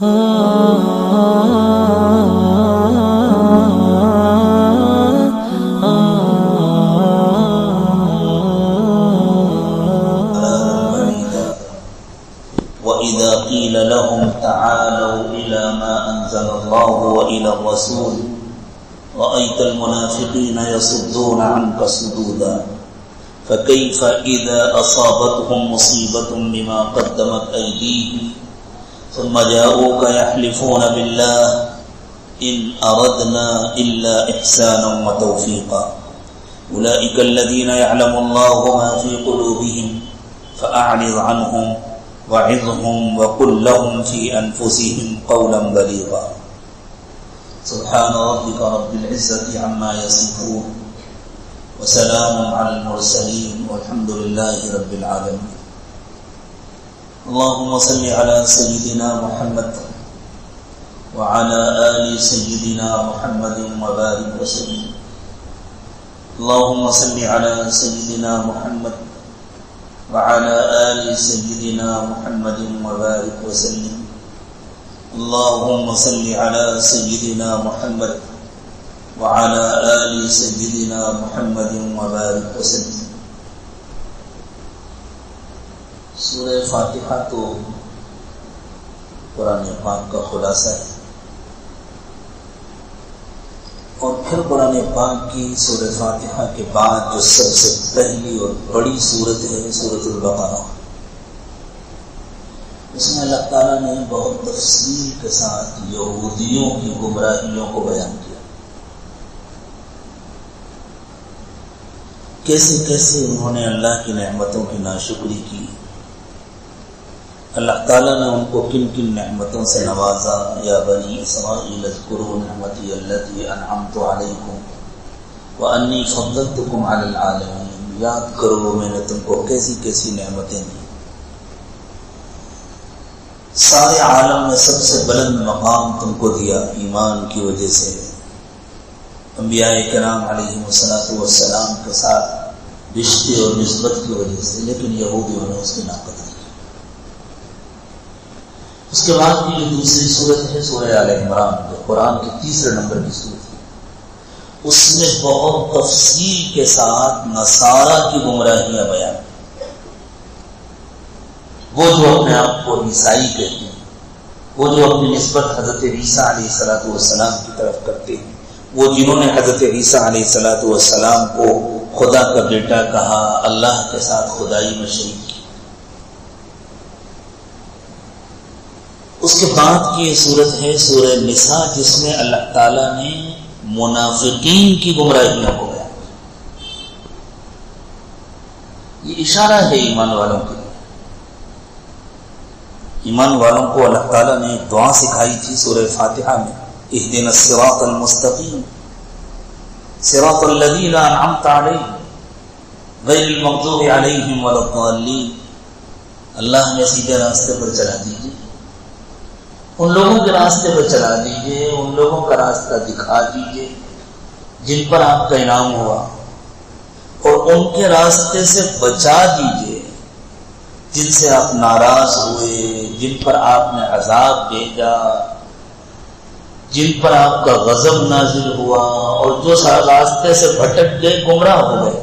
وَإِذَا قِيلَ لَهُمْ تَعَالَوْا إِلَى مَا أَنزَلَ اللَّهُ وَإِلَى الرَّسُولِ رَأَيْتَ الْمُنَافِقِينَ يَصُدُّونَ عَنْكَ صُدُودًا فَكَيْفَ إِذَا أَصَابَتْهُمْ مُصِيبَةٌ بِمَا قَدَّمَتْ أَيْدِيهِمْ ثُمَّ جَاءُوكَ يَحْلِفُونَ بِاللَّهِ إِنْ أَرَدْنَا إِلَّا إِحْسَانًا وَتَوْفِيقًا أُولَئِكَ الَّذِينَ يَعْلَمُ اللَّهُ مَا فِي قُلُوبِهِمْ فَأَعْرِضْ عَنْهُمْ وَعِظْهُمْ وَقُلْ لَهُمْ فِي أَنفُسِهِمْ قَوْلًا بَلِيغًا سبحان ربك رب العزة عما يصفون وسلام على المرسلين والحمد لله رب العالمين اللهم صل على سيدنا محمد وعلى آل سيدنا محمد وبارك وسلم اللهم صل على سيدنا محمد وعلى آل سيدنا محمد وبارك وسلم اللهم صل على سيدنا محمد وعلى آل سيدنا محمد وبارك وسلم. سورہ فاتحہ تو قرآن پاک کا خلاصہ ہے، اور پھر قرآن پاک کی سورہ فاتحہ کے بعد جو سب سے پہلی اور بڑی سورت ہے سورۃ البقرہ، اس میں اللہ تعالیٰ نے بہت تفصیل کے ساتھ یہودیوں کی گمراہیوں کو بیان کیا، کیسے کیسے انہوں نے اللہ کی نعمتوں کی ناشکری کی، اللہ تعالیٰ نے ان کو کن کن نعمتوں سے نوازا. یا بنی اسرائیل اذکروا نعمتی التی انعمت علیکم وانی فضلتکم علی العالمین، یاد کرو میں نے تم کو کیسی کیسی نعمتیں دی. سارے عالم میں سب سے بلند مقام تم کو دیا ایمان کی وجہ سے، انبیاء کرام علیہم السلام کے ساتھ رشتے اور نسبت کی وجہ سے، لیکن یہودیوں نے اس کی ناقدری کی. اس کے بعد کی جو دوسری صورت ہے سورہ آل عمران، جو قرآن کے تیسرے نمبر کی صورت ہے، اس میں بہت تفصیل کے ساتھ نصارہ کی گمراہیاں بیان، وہ جو اپنے آپ کو عیسائی کہتے ہیں، وہ جو اپنی نسبت حضرت عیسیٰ علیہ السلام کی طرف کرتے ہیں، وہ جنہوں نے حضرت عیسیٰ علیہ السلام کو خدا کا بیٹا کہا، اللہ کے ساتھ خدائی میں شریک کی. اس کے بعد کی یہ صورت ہے سورہ نساء، جس میں اللہ تعالیٰ نے منافقین کی گمراہیوں کو بیان کیا. یہ اشارہ ہے ایمان والوں کے، ایمان والوں کو اللہ تعالیٰ نے ایک دعا سکھائی تھی سورہ فاتحہ میں، اہدنا الصراط المستقیم صراط الذین انعمت علیہم غیر المغضوب علیہم ولا الضالین. اللہ نے سیدھے راستے پر چلا دیجیے، ان لوگوں کے راستے پر چلا دیجیے، ان لوگوں کا راستہ دکھا دیجیے جن پر آپ کا انعام ہوا، اور ان کے راستے سے بچا دیجیے جن سے آپ ناراض ہوئے، جن پر آپ نے عذاب بھیجا، جن پر آپ کا غضب نازل ہوا، اور جو راستے سے بھٹک گئے، گمراہ ہو گئے.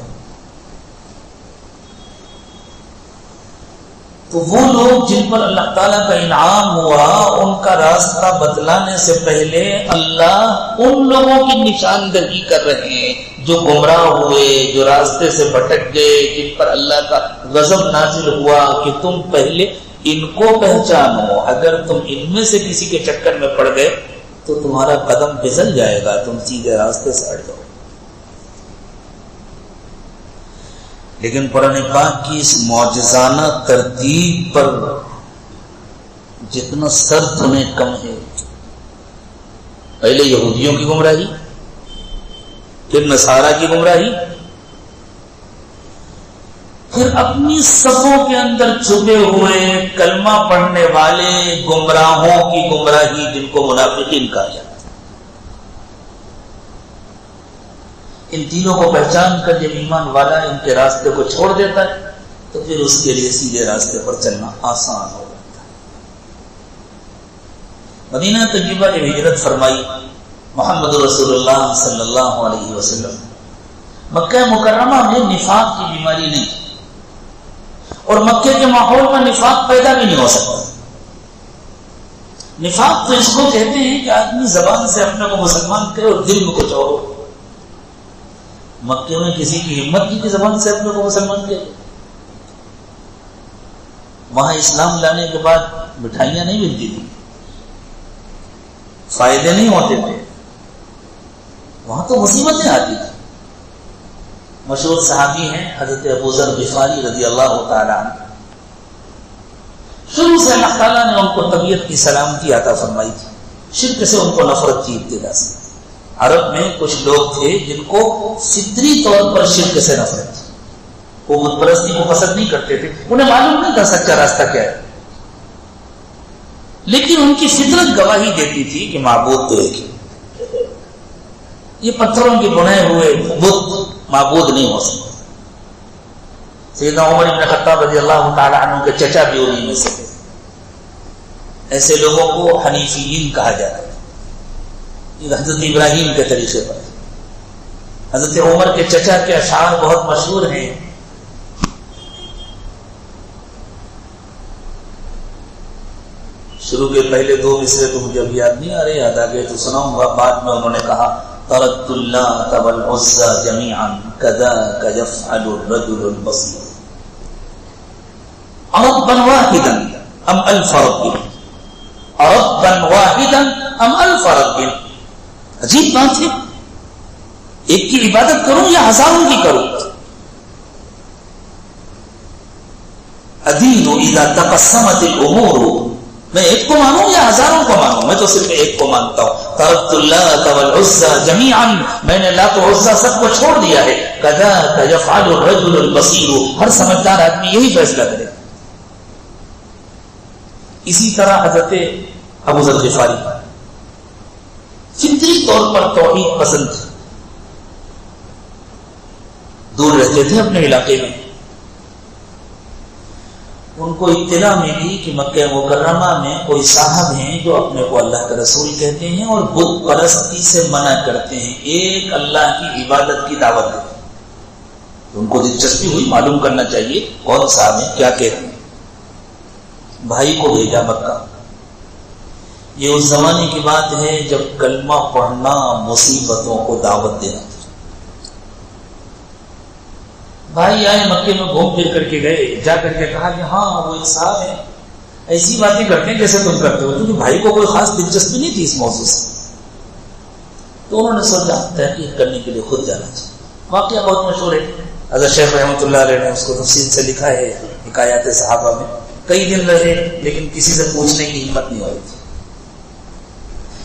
تو وہ لوگ جن پر اللہ تعالیٰ کا انعام ہوا، ان کا راستہ بتلانے سے پہلے اللہ ان لوگوں کی نشاندہی کر رہے ہیں جو گمراہ ہوئے، جو راستے سے بھٹک گئے، جن پر اللہ کا غضب نازل ہوا، کہ تم پہلے ان کو پہچانو. اگر تم ان میں سے کسی کے چکر میں پڑ گئے تو تمہارا قدم پھسل جائے گا، تم سیدھے راستے سے ہٹ جاؤ. لیکن قرآن پاک کی اس معجزانہ ترتیب پر جتنا سر تمہیں کم ہے، پہلے یہودیوں کی گمراہی، پھر نصارہ کی گمراہی، پھر اپنی صفوں کے اندر چھپے ہوئے کلمہ پڑھنے والے گمراہوں کی گمراہی، جن کو منافقین کہا جاتا ہے. ان تینوں کو پہچان کر جب ایمان والا ان کے راستے کو چھوڑ دیتا ہے تو پھر اس کے لیے سیدھے راستے پر چلنا آسان ہو جاتا ہے. مدینہ طیبہ جب ہجرت فرمائی محمد رسول اللہ صلی اللہ علیہ وسلم، مکہ مکرمہ میں نفاق کی بیماری نہیں، اور مکے کے ماحول میں نفاق پیدا بھی نہیں ہو سکتا۔ نفاق تو اس کو کہتے ہیں کہ آدمی زبان سے اپنے کو مسلمان کرے اور دل میں کچھ اور ہو۔ مکے میں کسی کی ہمت کی کہ زبان سے اپنے کو مسلمان کرے۔ وہاں اسلام لانے کے بعد مٹھائیاں نہیں ملتی تھی، فائدے نہیں ہوتے تھے، وہاں تو مصیبتیں آتی تھی۔ مشہور صحابی ہیں حضرت ابو ذر غفاری رضی اللہ تعالی عنہ، شروع سے اللہ تعالیٰ نے ان کو طبیعت کی سلامتی عطا فرمائی تھی، شرک سے ان کو نفرت تھی ابتدا سے۔ عرب میں کچھ لوگ تھے جن کو فطری طور پر شرک سے نفرت تھی، وہ بت پرستی کو پسند نہیں کرتے تھے، انہیں معلوم نہیں تھا سچا راستہ کیا ہے، لیکن ان کی فطرت گواہی دیتی تھی کہ معبود تو ایک ہے، یہ پتھروں کے بنے ہوئے بت معبود نہیں ہو سکتے۔ سیدنا عمر بن خطاب رضی اللہ تعالی عنہ کے چچا بھی انہیں میں سے تھے۔ ایسے لوگوں کو حنیفیین کہا جاتا ہے، یہ حضرت ابراہیم کے طریقے پر۔ حضرت عمر کے چچا کے اشعار بہت مشہور ہیں، شروع کے پہلے دو مصرے تو مجھے ابھی یاد نہیں آ رہے، یاد آ گئے تو سناؤں گا۔ بعد میں انہوں نے کہا ترکت اللات والعزى جميعا كذاك يفعل الرجل البصير ربا واحدا ام الف رب ربا واحدا ام الف رب۔ عجیب بات ہے، ایک کی عبادت کروں یا ہزاروں کی کروں؟ ادین اذا تقسمت الامور، میں ایک کو مانوں یا ہزاروں کو مانوں؟ میں تو صرف ایک کو مانتا ہوں۔ ترکت اللات والعزى جميعا، میں نے لات و عزى سب کو چھوڑ دیا ہے۔ كذاك يفعل الرجل البصير، ہر سمجھدار آدمی یہی فیصلہ کرے۔ اسی طرح حضرت ابو ذر غفاری فطری طور پر توحید پسند تھے، دور رہتے تھے اپنے علاقے میں۔ ان کو اطلاع ملی کہ مکہ مکرمہ میں کوئی صاحب ہیں جو اپنے کو اللہ کا رسول کہتے ہیں اور بت پرستی سے منع کرتے ہیں، ایک اللہ کی عبادت کی دعوت دیتے ہیں۔ تو ان کو دلچسپی ہوئی، معلوم کرنا چاہیے کون صاحب ہیں، کیا کہتے ہیں۔ بھائی کو بھیجا مکہ۔ یہ اس زمانے کی بات ہے جب کلمہ پڑھنا مصیبتوں کو دعوت دینا تھا۔ بھائی آئے مکے میں گھوم پھر کر کے گئے، جا کر کے کہا کہ ہاں وہ ایک صاحب ہے، ایسی باتیں کرتے ہیں جیسے تم کرتے ہو، کیونکہ بھائی کو کوئی خاص دلچسپی نہیں تھی اس موضوع سے۔ تو انہوں نے سوچا تحقیق کرنے کے لیے خود جانا چاہیے۔ واقعہ بہت مشہور ہے، حضرت شیخ رحمۃ اللہ علیہ نے اس کو تفصیل سے لکھا ہے حکایات صحابہ میں۔ کئی دن رہے لیکن کسی سے پوچھنے کی ہمت نہیں ہو رہی تھی۔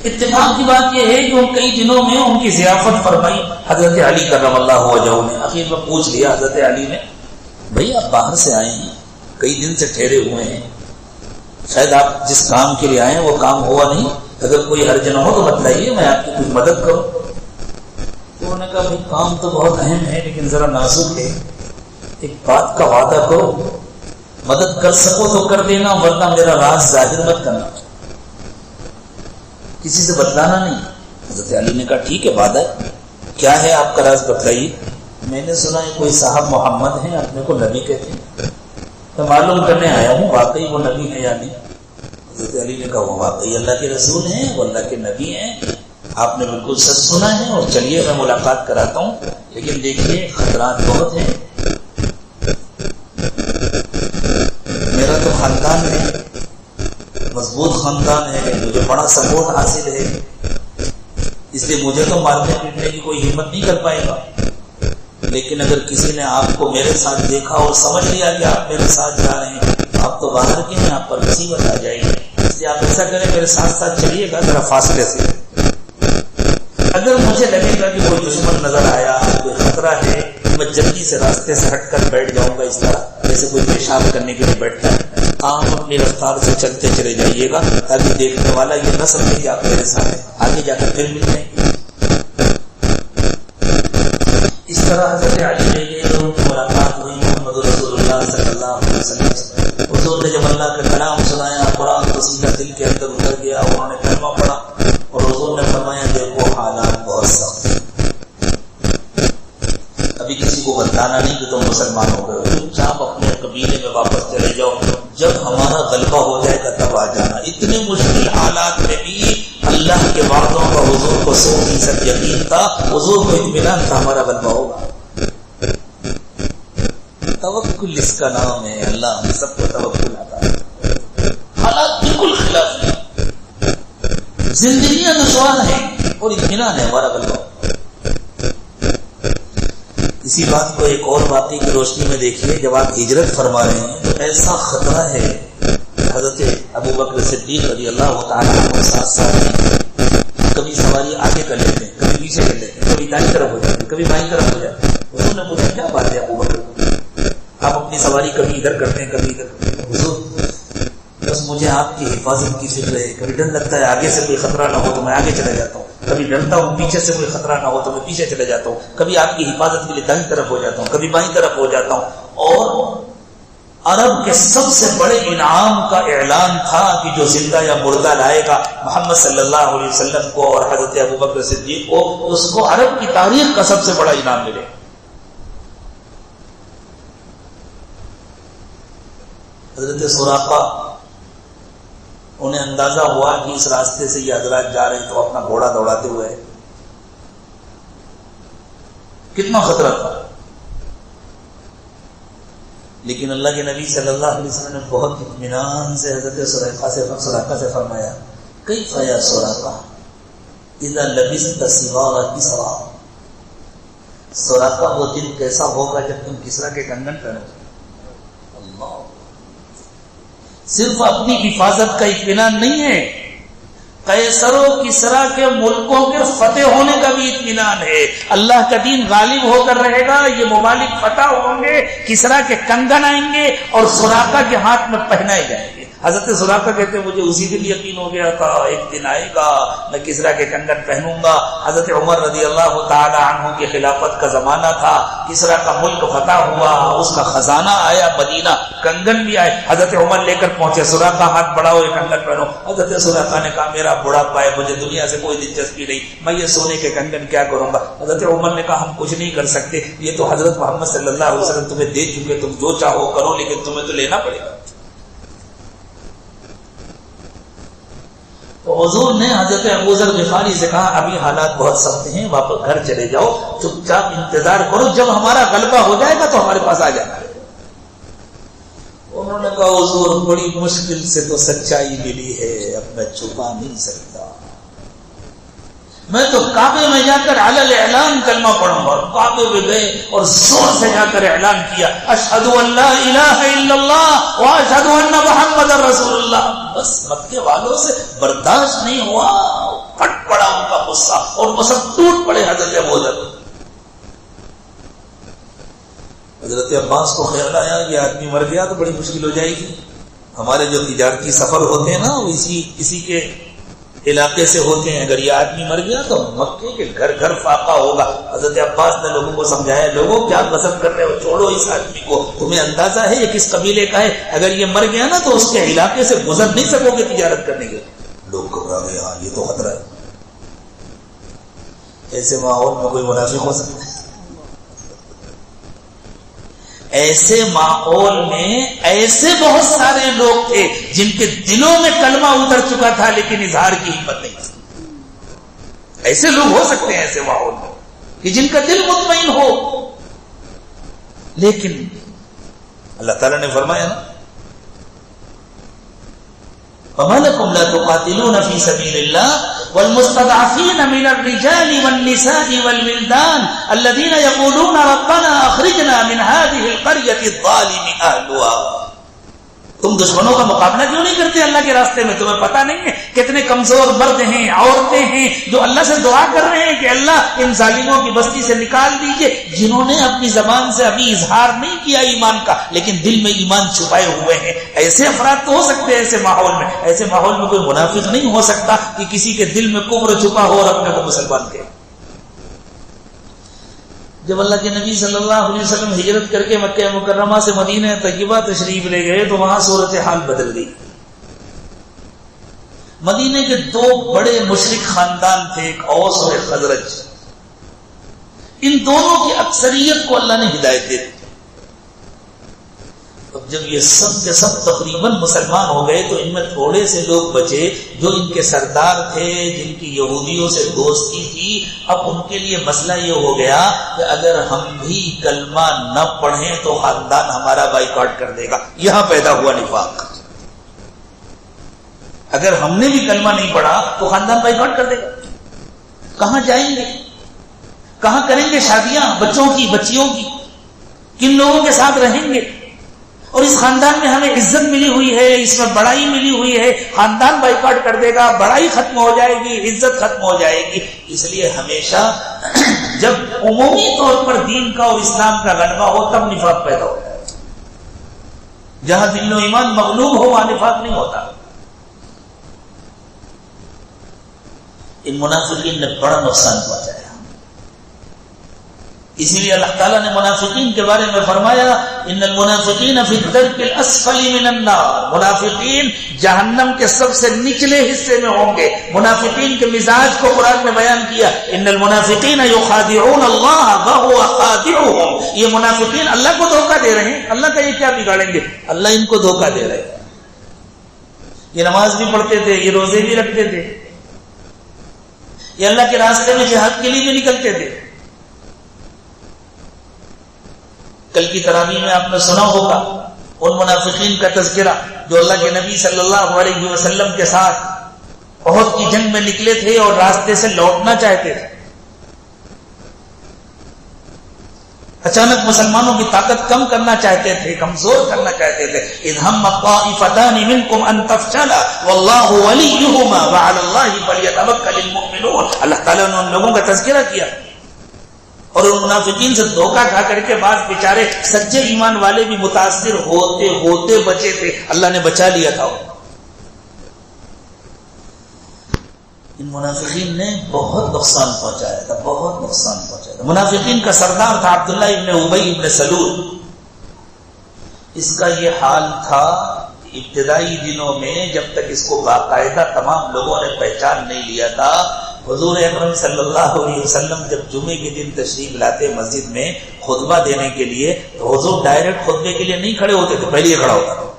اتفاق کی بات یہ ہے کہ ان کئی دنوں میں ان کی ضیافت فرمائی حضرت علی کرم اللہ وجہہ نے۔ آخر میں پوچھ لیا حضرت علی نے، بھئی آپ باہر سے آئے ہیں، کئی دن سے ٹھہرے ہوئے ہیں، شاید آپ جس کام کے لیے آئے ہیں وہ کام ہوا نہیں، اگر کوئی حرج نہ ہو تو بتلائیے، میں آپ کی کچھ مدد کروں۔ تو انہوں نے کہا بھئی کام تو بہت اہم ہے لیکن ذرا نازک ہے، ایک بات کا وعدہ کرو، مدد کر سکو تو کر دینا ورنہ میرا راز ظاہر مت کرنا، کسی سے بتلانا نہیں۔ حضرت علی نے کہا ٹھیک ہے وعدہ ہے، کیا ہے آپ کا راز بتلائیے۔ میں نے سنا ہے کوئی صاحب محمد ہیں، اپنے کو نبی کہتے ہیں، میں معلوم کرنے آیا ہوں واقعی وہ نبی ہے یا نہیں۔ حضرت علی نے کہا وہ واقعی اللہ کے رسول ہیں، وہ اللہ کے نبی ہیں، آپ نے بالکل سچ سنا ہے، اور چلیے میں ملاقات کراتا ہوں، لیکن دیکھیے خطرات بہت ہیں، میرا تو خاندان ہے، مضبوط خاندان ہے، مجھے بڑا سپورٹ حاصل ہے، اس لیے مجھے تو مارنے پیٹنے کی کوئی ہمت نہیں کر پائے گا، لیکن اگر کسی نے آپ کو میرے ساتھ دیکھا اور سمجھ لیا کہ آپ میرے ساتھ جا رہے ہیں، آپ تو باہر کے ہیں، آپ پر مصیبت آ جائے گی، اس لیے آپ ایسا کریں میرے ساتھ ساتھ چلیے گا ذرا فاصلے سے۔ اگر مجھے لگے گا کہ کوئی دشمن نظر آیا، کوئی خطرہ ہے، میں جلدی سے راستے سے ہٹ کر بیٹھ جاؤں گا، اس طرح جیسے کوئی پیشاب کرنے کے لیے بیٹھتا ہے۔ آپ اپنی رفتار سے چلتے چلے جائیے گا تاکہ دیکھنے والا یہ نہ سمجھے کہ آپ میرے ساتھ ہیں، آگے جا کر پھر مل جائیں گے۔ اس طرح حضرت علی نے یہ لوگوں کی ملاقات ہوئی محمد رسول اللہ صلی اللہ علیہ وسلم سے۔ حضور نے جب اللہ کا کلام سنایا، قرآن کو سیدھا دل کے اندر اتر گیا، انہوں نے کلمہ پڑھا اور حضور نے فرمایا دیکھو حالات بہت سخت ہیں، ابھی کسی کو بتانا نہیں کہ تم مسلمان ہو گئے، چپ چاپ اپنے قبیلے میں واپس چلے جاؤ، جب ہمارا غلبہ ہو جائے گا تب آ جانا۔ اتنے مشکل حالات میں بھی اللہ کے وعدوں کا حضور کو 100% یقین تھا، حضور کو اطمینان تھا ہمارا غلبہ ہوگا۔ توکل اس کا نام ہے، اللہ ہم سب کو توکل عطا کرے۔ حالات بالکل خلاف ہیں، زندگیاں دشوار ہیں اور اطمینان ہے ہمارا غلبہ۔ اسی بات کو ایک اور واقعے کی روشنی میں دیکھیے، جب آپ ہجرت فرما رہے ہیں تو ایسا خطرہ ہے، حضرت ابو بکر صدیق رضی اللہ تعالیٰ عنہ ساتھ ساتھ ہیں، کبھی سواری آگے کر لیتے ہیں، کبھی پیچھے کر لیتے ہیں، کبھی دائیں طرف ہو جاتے ہیں، کبھی بائیں طرف ہو جاتے ہیں۔ حضور نے پوچھا کیا بات ہے ابو بکر، آپ اپنی سواری کبھی ادھر کرتے ہیں کبھی ادھر کرتے ہیں؟ حضور بس مجھے آپ کی حفاظت کی فکر ہے، کبھی ڈر لگتا ہے آگے سے کوئی خطرہ نہ ہو تو میں آگے چلا جاتا ہوں، کبھی ڈرتا ہوں پیچھے سے کوئی خطرہ نہ ہو تو میں پیچھے چلا جاتا ہوں، کبھی آپ کی حفاظت کے لیے دائیں طرف ہو جاتا ہوں، کبھی بائیں طرف ہو جاتا ہوں۔ اور عرب کے سب سے بڑے انعام کا اعلان تھا کہ جو زندہ یا مردہ لائے گا محمد صلی اللہ علیہ وسلم کو اور حضرت ابو بکر صدیق کو، اس کو عرب کی تاریخ کا سب سے بڑا انعام ملے۔ حضرت سراقہ انہیں اندازہ ہوا کہ اس راستے سے یہ حضرات جا رہے ہیں تو اپنا گھوڑا دوڑاتے ہوئے، کتنا خطرہ تھا، لیکن اللہ کے نبی صلی اللہ علیہ وسلم نے بہت اطمینان سے حضرت سراقہ سے فرمایا کیف یا سراقہ اذا لبست سوار کسرا، سراقہ وہ دن کیسا ہوگا جب تم کسرا کے کنگن پہنو گے۔ اللہ، صرف اپنی حفاظت کا اطمینان نہیں ہے، قیصر و کسرا کے ملکوں کے فتح ہونے کا بھی اطمینان ہے، اللہ کا دین غالب ہو کر رہے گا، یہ ممالک فتح ہوں گے، کسرا کے کنگن آئیں گے اور سراقہ کے ہاتھ میں پہنائے جائیں گے۔ حضرت سراقہ کہتے ہیں مجھے اسی دن یقین ہو گیا تھا ایک دن آئے گا میں کسرا کے کنگن پہنوں گا۔ حضرت عمر رضی اللہ تعالی عنہ کی خلافت کا زمانہ تھا، کسرا کا ملک فتح ہوا، اس کا خزانہ آیا مدینہ، کنگن بھی آئے، حضرت عمر لے کر پہنچے، سراقہ ہاتھ بڑھاؤ یہ کنگن پہنو۔ حضرت سراقہ نے کہا میرا بڑھاپا ہے، مجھے دنیا سے کوئی دلچسپی نہیں، میں یہ سونے کے کنگن کیا کروں گا۔ حضرت عمر نے کہا ہم کچھ نہیں کر سکتے، یہ تو حضرت محمد صلی اللہ علیہ وسلم تمہیں دے چکے، تم جو چاہو کرو، لیکن تمہیں تو لینا پڑے گا۔ تو حضور نے حضرت ابو ذر غفاری سے کہا ابھی حالات بہت سخت ہیں، واپس گھر چلے جاؤ، چپ چاپ انتظار کرو، جب ہمارا غلبہ ہو جائے گا تو ہمارے پاس آ جانا ہے۔ انہوں نے کہا حضور بڑی مشکل سے تو سچائی ملی ہے، اب میں چھپا نہیں سکتا، میں تو کعبے میں جا کر علی الاعلان کلمہ پڑھوں گا۔ اور کعبے میں گئے اور زور سے جا کر اعلان کیا اشہد ان لا الہ الا اللہ واشہد ان محمد رسول اللہ۔ بس مکے والوں سے برداشت نہیں ہوا، پھٹ پڑا ان کا غصہ اور وہ سب ٹوٹ پڑے حضرت ابو ذر۔ حضرت عباس کو خیال آیا یہ آدمی مر گیا تو بڑی مشکل ہو جائے گی، ہمارے جو تجارتی سفر ہوتے ہیں نا وہ اسی کے علاقے سے ہوتے ہیں، اگر یہ آدمی مر گیا تو مکے کے گھر گھر فاقہ ہوگا۔ حضرت عباس نے لوگوں کو سمجھایا لوگوں کیا قسم کر رہے ہو، چھوڑو اس آدمی کو، تمہیں اندازہ ہے یہ کس قبیلے کا ہے، اگر یہ مر گیا نا تو اس کے علاقے سے گزر نہیں سکو گے تجارت کرنے کے۔ لوگ گھبرا گئے، ہاں یہ تو خطرہ ہے۔ ایسے ماحول میں کوئی منافق ہو سکتا ہے؟ ایسے ماحول میں ایسے بہت سارے لوگ تھے جن کے دلوں میں کلمہ اتر چکا تھا لیکن اظہار کی ہمت نہیں تھی۔ ایسے لوگ ہو سکتے ہیں ایسے ماحول میں کہ جن کا دل مطمئن ہو، لیکن اللہ تعالیٰ نے فرمایا نا فَمَا لَكُمْ لَا تُقَاتِلُونَ فِي سَبِيلِ اللَّهِ وَالْمُسْتَضْعَفِينَ مِنَ الرِّجَالِ وَالنِّسَاءِ وَالْوِلْدَانِ الَّذِينَ يَقُولُونَ رَبَّنَا أَخْرِجْنَا مِنْ هَذِهِ الْقَرْيَةِ الظَّالِمِ أَهْلُهَا۔ تم دشمنوں کا مقابلہ کیوں نہیں کرتے اللہ کے راستے میں؟ تمہیں پتہ نہیں ہے کتنے کمزور مرد ہیں، عورتیں ہیں جو اللہ سے دعا کر رہے ہیں کہ اللہ ان ظالموں کی بستی سے نکال دیجئے، جنہوں نے اپنی زبان سے ابھی اظہار نہیں کیا ایمان کا لیکن دل میں ایمان چھپائے ہوئے ہیں۔ ایسے افراد تو ہو سکتے ہیں ایسے ماحول میں، ایسے ماحول میں کوئی منافق نہیں ہو سکتا کہ کسی کے دل میں کفر چھپا ہو اور اپنے کو مسلمان کہے۔ جب اللہ کے نبی صلی اللہ علیہ وسلم ہجرت کر کے مکہ مکرمہ سے مدینہ طیبہ تشریف لے گئے تو وہاں صورتحال بدل گئی۔ مدینے کے دو بڑے مشرک خاندان تھے، ایک اوس اور ایک خزرج. ان دونوں کی اکثریت کو اللہ نے ہدایت دے دی. اب جب یہ سب کے سب تقریباً مسلمان ہو گئے تو ان میں تھوڑے سے لوگ بچے جو ان کے سردار تھے، جن کی یہودیوں سے دوستی تھی. اب ان کے لیے مسئلہ یہ ہو گیا کہ اگر ہم بھی کلمہ نہ پڑھیں تو خاندان ہمارا بائیکاٹ کر دے گا. یہاں پیدا ہوا نفاق. اگر ہم نے بھی کلمہ نہیں پڑھا تو خاندان بائیکاٹ کر دے گا. کہاں جائیں گے؟ کہاں کریں گے شادیاں بچوں کی، بچیوں کی؟ کن لوگوں کے ساتھ رہیں گے؟ اور اس خاندان میں ہمیں عزت ملی ہوئی ہے، اس میں بڑائی ملی ہوئی ہے. خاندان بائیکاٹ کر دے گا، بڑائی ختم ہو جائے گی، عزت ختم ہو جائے گی. اس لیے ہمیشہ جب عمومی طور پر دین کا اور اسلام کا غلبہ ہو تب نفاق پیدا ہوتا ہے. جہاں دل و ایمان مغلوب ہو وہاں نفاق نہیں ہوتا. ان منافقین نے بڑا نقصان پہنچایا. اسی لیے اللہ تعالیٰ نے منافقین کے بارے میں فرمایا ان المنافقین فی الدرک الاسفل من النار. منافقین جہنم کے سب سے نچلے حصے میں ہوں گے. منافقین کے مزاج کو قرآن میں بیان کیا ان المنافقین یخادعون اللہ وهو خادعهم. یہ منافقین اللہ کو دھوکہ دے رہے ہیں. اللہ کا یہ کیا بگاڑیں گے؟ اللہ ان کو دھوکہ دے رہے ہیں. یہ نماز بھی پڑھتے تھے، یہ روزے بھی رکھتے تھے، یہ اللہ کے راستے میں جہاد کے لیے بھی نکلتے تھے. کل کی تراویح میں آپ نے سنا ہوگا ان منافقین کا تذکرہ جو اللہ کے نبی صلی اللہ علیہ وسلم کے ساتھ احد کی جنگ میں نکلے تھے اور راستے سے لوٹنا چاہتے تھے. اچانک مسلمانوں کی طاقت کم کرنا چاہتے تھے، کمزور کرنا چاہتے تھے. اذ هم الطائفتان منكم ان تفشلا والله وليهما وعلى الله فليتوكل المؤمنون. اللہ تعالیٰ نے ان لوگوں کا تذکرہ کیا اور ان منافقین سے دھوکہ کھا کر کے بعض بیچارے سچے ایمان والے بھی متاثر ہوتے ہوتے بچے تھے. اللہ نے بچا لیا تھا. ان منافقین نے بہت نقصان پہنچایا تھا، بہت نقصان پہنچایا تھا. منافقین کا سردار تھا عبداللہ ابن ابی ابن سلول. اس کا یہ حال تھا ابتدائی دنوں میں جب تک اس کو باقاعدہ تمام لوگوں نے پہچان نہیں لیا تھا. حضور اکرم صلی اللہ علیہ وسلم جب جمعے کے دن تشریف لاتے مسجد میں خطبہ دینے کے لیے تو حضور ڈائریکٹ خطبے کے لیے نہیں کھڑے ہوتے تھے، پہلے یہ کھڑا ہوتا تھا.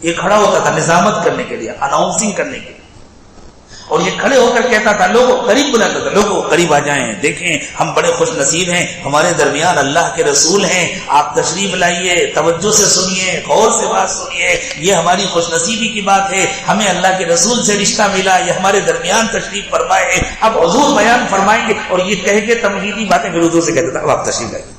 یہ کھڑا ہوتا تھا نظامت کرنے کے لیے، اناؤنسنگ کرنے کے لیے. اور یہ کھڑے ہو کر کہتا تھا، لوگوں قریب بلاتا تھا، لوگوں قریب آ جائیں، دیکھیں ہم بڑے خوش نصیب ہیں، ہمارے درمیان اللہ کے رسول ہیں، آپ تشریف لائیے، توجہ سے سنیے، غور سے بات سنیے، یہ ہماری خوش نصیبی کی بات ہے، ہمیں اللہ کے رسول سے رشتہ ملا، یہ ہمارے درمیان تشریف فرمائے. اب حضور بیان فرمائیں گے اور یہ کہہ کے تمہیدی باتیں پھر حضور سے کہتا تھا اب آپ تشریف لائیے.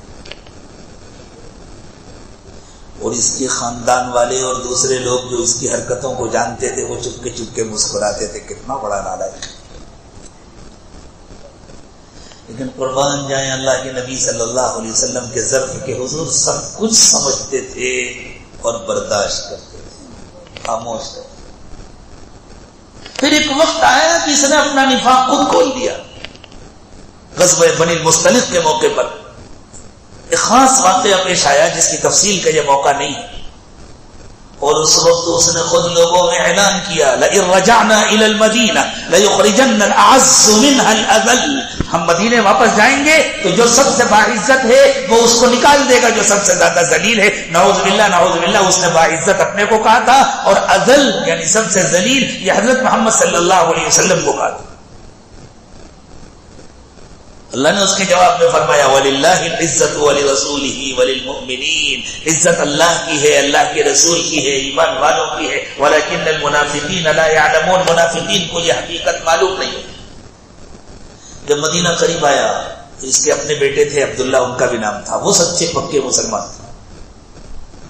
اور اس کے خاندان والے اور دوسرے لوگ جو اس کی حرکتوں کو جانتے تھے وہ چپکے چپکے مسکراتے تھے. کتنا بڑا نالائق. لیکن قربان جائیں اللہ کے نبی صلی اللہ علیہ وسلم کے ظرف کے حضور سب کچھ سمجھتے تھے اور برداشت کرتے تھے، خاموش تھے. پھر ایک وقت آیا کہ اس نے اپنا نفاق خود کھول دیا. غزوہ بنی المصطلق کے موقع پر ایک خاص واقعہ پیش آیا جس کی تفصیل کا یہ موقع نہیں ہے. اور اس وقت اس نے خود لوگوں میں اعلان کیا لئن رجعنا الى المدینہ لیخرجن الاعز منها الاذل. ہم مدینے واپس جائیں گے تو جو سب سے باعزت ہے وہ اس کو نکال دے گا جو سب سے زیادہ ذلیل ہے. نعوذ باللہ نعوذ باللہ. اس نے باعزت اپنے کو کہا تھا اور اذل یعنی سب سے ذلیل یہ حضرت محمد صلی اللہ علیہ وسلم کو کہا تھا. اللہ نے اس کے جواب میں فرمایا وَلِلَّهِ الْعِزَّةُ وَلِرَسُولِهِ وَلِلْمُؤْمِنِينَ. عزت اللہ کی ہے، اللہ کے رسول کی ہے، ایمان والوں کی ہے. وَلَكِنَّ الْمُنَافِقِينَ لَا يَعْلَمُونَ. منافقین کو یہ حقیقت معلوم نہیں. جب مدینہ قریب آیا تو اس کے اپنے بیٹے تھے عبداللہ، ان کا بھی نام تھا. وہ سچے پکے مسلمان تھے.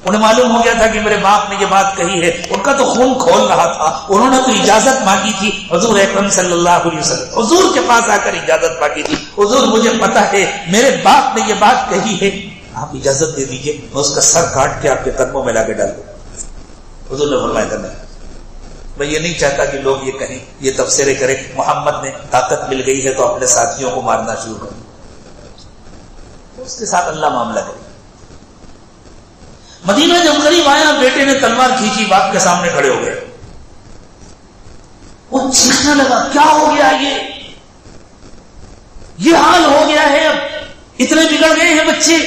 انہیں معلوم ہو گیا تھا کہ میرے باپ نے یہ بات کہی ہے. ان کا تو خون کھول رہا تھا. انہوں نے تو اجازت مانگی تھی حضور اکرم صلی اللہ علیہ وسلم، حضور کے پاس آ کر اجازت مانگی تھی. حضور مجھے پتا ہے میرے باپ نے یہ بات کہی ہے، آپ اجازت دے دیجئے میں اس کا سر کاٹ کے آپ کے قدموں میں لا کے ڈال دوں. حضور نے فرمایا تھا میں یہ نہیں چاہتا کہ لوگ یہ کہیں، یہ تبصرے کریں محمد نے طاقت مل گئی ہے تو اپنے ساتھیوں کو مارنا شروع کریں. اس کے ساتھ اللہ معاملہ کرے. مدینہ جب قریب آیا بیٹے نے تلوار کھینچی، باپ کے سامنے کھڑے ہو گئے. وہ چیخنے لگا کیا ہو گیا، یہ حال ہو گیا ہے، اب اتنے بگڑ گئے ہیں بچے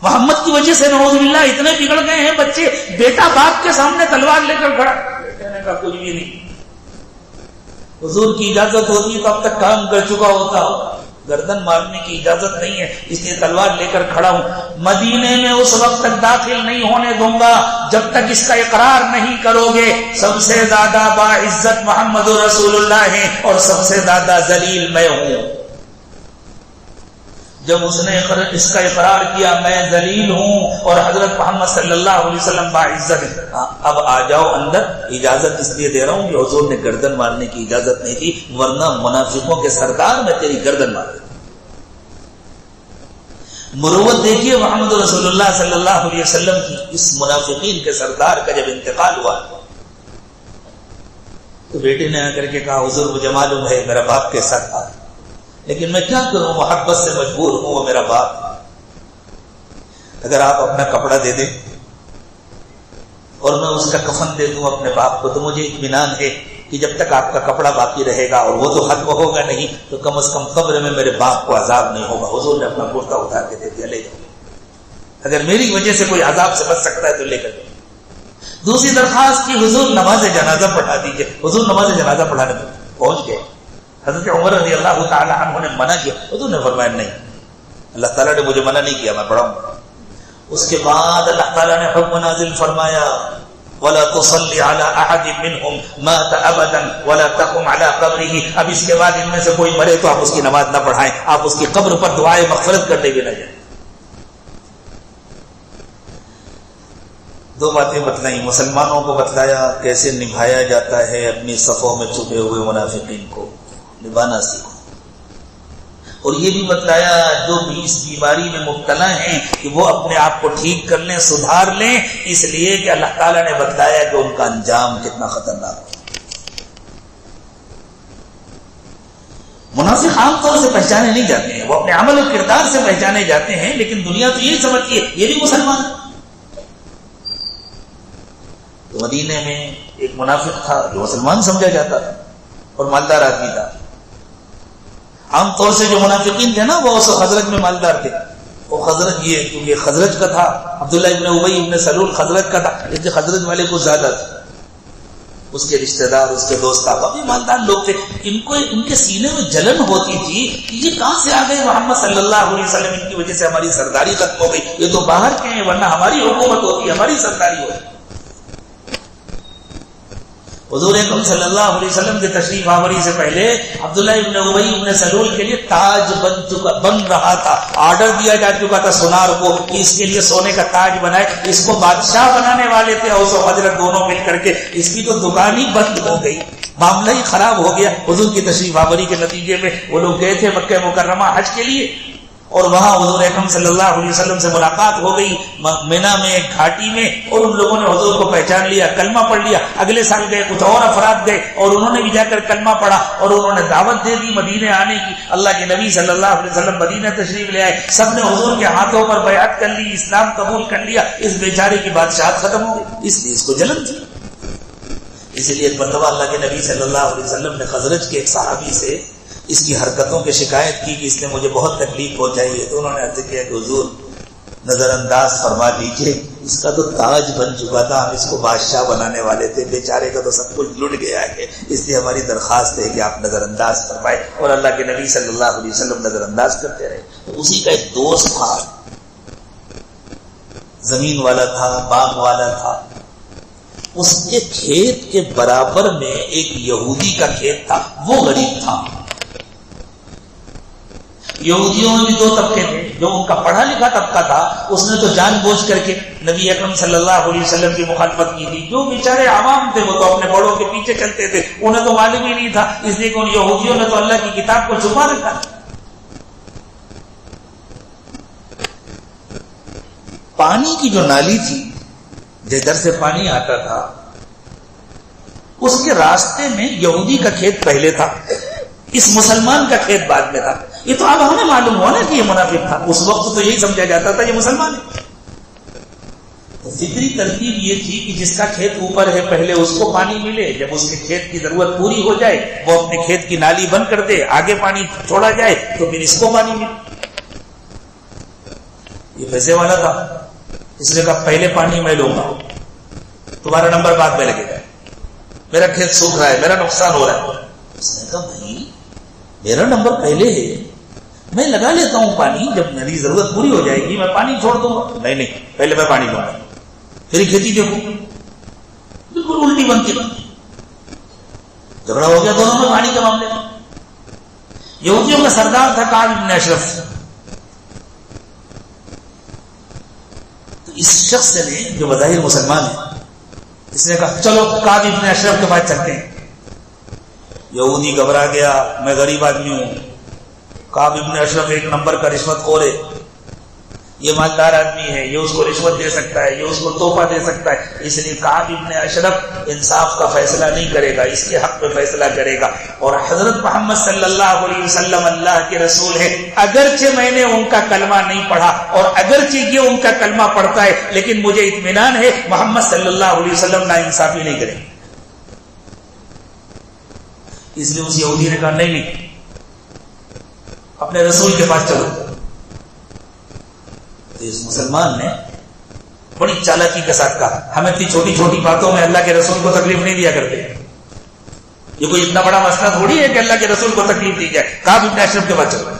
محمد کی وجہ سے، نعوذ باللہ اتنے بگڑ گئے ہیں بچے، بیٹا باپ کے سامنے تلوار لے کر کھڑا، بیٹے نے کہا کچھ بھی نہیں، حضور کی اجازت ہوتی تو اب تک کام کر چکا ہوتا، گردن مارنے کی اجازت نہیں ہے اس لیے تلوار لے کر کھڑا ہوں، مدینے میں اس وقت تک داخل نہیں ہونے دوں گا جب تک اس کا اقرار نہیں کرو گے سب سے زیادہ باعزت محمد رسول اللہ ہے اور سب سے زیادہ ذلیل میں ہوں۔ جب اس نے اس کا اقرار کیا میں ذلیل ہوں اور حضرت محمد صلی اللہ علیہ وسلم باعزت ہے، اب آ جاؤ اندر، اجازت اس لیے دے رہا ہوں کہ حضور نے گردن مارنے کی اجازت نہیں تھی ورنہ منافقوں کے سردار میں تیری گردن مار دیتا۔ مروت دیکھیے محمد رسول اللہ صلی اللہ علیہ وسلم کی، اس منافقین کے سردار کا جب انتقال ہوا تو بیٹے نے آ کر کے کہا حضور مجھے معلوم ہے میرا باپ کے ساتھ تھا لیکن میں کیا کروں، محبت سے مجبور ہوں، وہ میرا باپ ہے، اگر آپ اپنا کپڑا دے دیں اور میں اس کا کفن دے دوں اپنے باپ کو تو مجھے اطمینان ہے کہ جب تک آپ کا کپڑا باقی رہے گا اور وہ تو ختم ہوگا نہیں تو کم از کم قبر میں میرے باپ کو عذاب نہیں ہوگا۔ حضور نے اپنا کرتا اتار کے دے دیا، لے جاؤ، اگر میری وجہ سے کوئی عذاب سے بچ سکتا ہے تو لے کر جاؤ۔ دوسری درخواست کی حضور نماز جنازہ پڑھا دیجیے، حضور نماز جنازہ پڑھانے میں پہنچ گئے، حضرت عمر رضی اللہ تعالی عنہ نے منع کیا، حضور نے فرمایا نہیں، اللہ تعالیٰ نے مجھے منع نہیں کیا، میں پڑھاؤں گا۔ اس کے بعد اللہ تعالیٰ نے حکم نازل فرمایا وَلَا تُصَلِّ عَلَىٰ أَحَدٍ مِّنْهُمْ مَاتَ أَبَدًا وَلَا تَقُمْ عَلَىٰ قَبْرِهِ، اب اس کے بعد ان میں سے کوئی مرے تو آپ اس کی نماز نہ پڑھائیں، آپ اس کی قبر پر دعائے مغفرت کرنے بھی نہ جائیں۔ دو باتیں بتلائیں، مسلمانوں کو بتلایا کیسے نبھایا جاتا ہے اپنی صفوں میں چھپے ہوئے منافقین کو، نبھانا سیکھو، اور یہ بھی بتلایا جو بھی اس بیماری میں مبتلا ہیں کہ وہ اپنے آپ کو ٹھیک کر لیں، سدھار لیں، اس لیے کہ اللہ تعالیٰ نے بتلایا کہ ان کا انجام کتنا خطرناک ہے۔ منافق عام طور سے پہچانے نہیں جاتے ہیں، وہ اپنے عمل و کردار سے پہچانے جاتے ہیں، لیکن دنیا تو یہی سمجھتی ہے یہ بھی مسلمان ہے۔ تو مدینے میں ایک منافق تھا جو مسلمان سمجھا جاتا تھا اور مالدار آدمی تھا۔ عام طور سے جو منافقین تھے نا وہ اس خزرج میں مالدار تھے، وہ خزرج یہ کیونکہ خزرج کا تھا، عبداللہ ابن ابی ابن سلول خزرج کا تھا، لیکن خزرج والے کو زیادہ تھے، اس کے رشتہ دار اس کے دوست بھی مالدار لوگ تھے، ان کے سینے میں جلن ہوتی تھی کہ یہ کہاں سے آ گئے محمد صلی اللہ علیہ وسلم، ان کی وجہ سے ہماری سرداری ختم ہو گئی، یہ تو باہر کے ہیں ورنہ ہماری حکومت ہوتی، ہماری سرداری ہوتی۔ حضور اکرم صلی اللہ علیہ وسلم کے تشریف آوری سے پہلے عبداللہ ابن ابی ابن سلول کے لیے تاج بن رہا تھا، آرڈر دیا جا چکا تھا سونار کو کہ اس کے لیے سونے کا تاج بنائے، اس کو بادشاہ بنانے والے تھے اوس و حضرت دونوں مل کر کے، اس کی تو دکان ہی بند ہو گئی، معاملہ ہی خراب ہو گیا۔ حضور کی تشریف آوری کے نتیجے میں وہ لوگ گئے تھے مکہ مکرمہ حج کے لیے، اور وہاں حضور اکرم صلی اللہ علیہ وسلم سے ملاقات ہو گئی مینا میں ایک گھاٹی میں، اور ان لوگوں نے حضور کو پہچان لیا، کلمہ پڑھ لیا۔ اگلے سال گئے کچھ اور افراد گئے اور انہوں نے بھی جا کر کلمہ پڑھا اور انہوں نے دعوت دے دی مدینے آنے کی۔ اللہ کے نبی صلی اللہ علیہ وسلم مدینہ تشریف لے آئے، سب نے حضور کے ہاتھوں پر بیعت کر لی، اسلام قبول کر لیا، اس بیچارے کی بادشاہت ختم ہو گئی، اس لیے اس کو جلن تھی۔ اسی لیے ایک مرتبہ اللہ کے نبی صلی اللہ علیہ وسلم نے خزرج کے ایک صحابی سے اس کی حرکتوں کی شکایت کی کہ اس نے مجھے بہت تکلیف پہنچائی ہے، تو انہوں نے عرض کیا کہ حضور نظر انداز فرما دیجیے، اس کا تو تاج بن چکا تھا، ہم اس کو بادشاہ بنانے والے تھے، بیچارے کا تو سب کچھ لٹ گیا ہے، اس لیے ہماری درخواست ہے کہ آپ نظر انداز فرمائیں۔ اور اللہ کے نبی صلی اللہ علیہ وسلم نظر انداز کرتے رہے۔ تو اسی کا ایک دوست تھا، زمین والا تھا، باغ والا تھا، اس کے کھیت کے برابر میں ایک یہودی کا کھیت تھا، وہ غریب تھا۔ یہودیوں میں بھی دو طبقے تھے، جو ان کا پڑھا لکھا طبقہ تھا اس نے تو جان بوجھ کر کے نبی اکرم صلی اللہ علیہ وسلم کی مخالفت کی تھی، جو بیچارے عوام تھے وہ تو اپنے بڑوں کے پیچھے چلتے تھے، انہیں تو معلوم ہی نہیں تھا، اس لیے کہ ان یہودیوں نے تو اللہ کی کتاب کو چھپا رکھا۔ پانی کی جو نالی تھی جدھر سے پانی آتا تھا اس کے راستے میں یہودی کا کھیت پہلے تھا، اس مسلمان کا کھیت بعد میں تھا۔ یہ تو اب ہمیں معلوم ہوا نا کہ یہ منافق تھا، اس وقت تو یہی سمجھا جاتا تھا یہ مسلمان ہے۔ تو فطری ترتیب یہ تھی کہ جس کا کھیت اوپر ہے پہلے اس کو پانی ملے، جب اس کے کھیت کی ضرورت پوری ہو جائے وہ اپنے کھیت کی نالی بند کر دے، آگے پانی چھوڑا جائے تو پھر اس کو پانی ملے۔ یہ پیسے والا تھا، اس نے کہا پہلے پانی میں لوں گا، تمہارا نمبر بعد میں لگے گا، میرا کھیت سوکھ رہا ہے، میرا نقصان ہو رہا ہے۔ اس نے کہا بھائی میرا نمبر پہلے ہے، میں لگا لیتا ہوں پانی، جب میری ضرورت پوری ہو جائے گی میں پانی چھوڑ دوں گا۔ نہیں پہلے میں پانی لوں گا۔ پھر کھیتی دیکھو بالکل الٹی بنتی، جھگڑا ہو گیا دونوں میں پانی کے معاملے میں۔ یہودیوں کا سردار تھا قاسمی بن اشرف، تو اس شخص نے جو بظاہر مسلمان ہے، اس نے کہا چلو قاسمی بن اشرف کے پاس چلتے ہیں۔ یہودی گھبرا گیا، میں غریب آدمی ہوں، قاسمی بن اشرف ایک نمبر کا رشوت خور ہے، یہ مالدار آدمی ہے، یہ اس کو رشوت دے سکتا ہے، یہ اس کو تحفہ دے سکتا ہے، اس لیے قاسمی بن اشرف انصاف کا فیصلہ نہیں کرے گا، اس کے حق میں فیصلہ کرے گا۔ اور حضرت محمد صلی اللہ علیہ وسلم اللہ کے رسول ہے، اگرچہ میں نے ان کا کلمہ نہیں پڑھا اور اگرچہ یہ ان کا کلمہ پڑھتا ہے، لیکن مجھے اطمینان ہے محمد صلی اللہ علیہ وسلم ناانصافی نہیں کریں گے۔ اس لیے اس یہودی نے کہا نہیں اپنے رسول کے پاس چلو۔ تو اس مسلمان نے بڑی چالاکی کے ساتھ کہا ہمیں اتنی چھوٹی چھوٹی باتوں میں اللہ کے رسول کو تکلیف نہیں دیا کرتے، یہ کوئی اتنا بڑا مسئلہ تھوڑی ہے کہ اللہ کے رسول کو تکلیف دی جائے۔ قاسمی بن اشرف کے پاس چلو،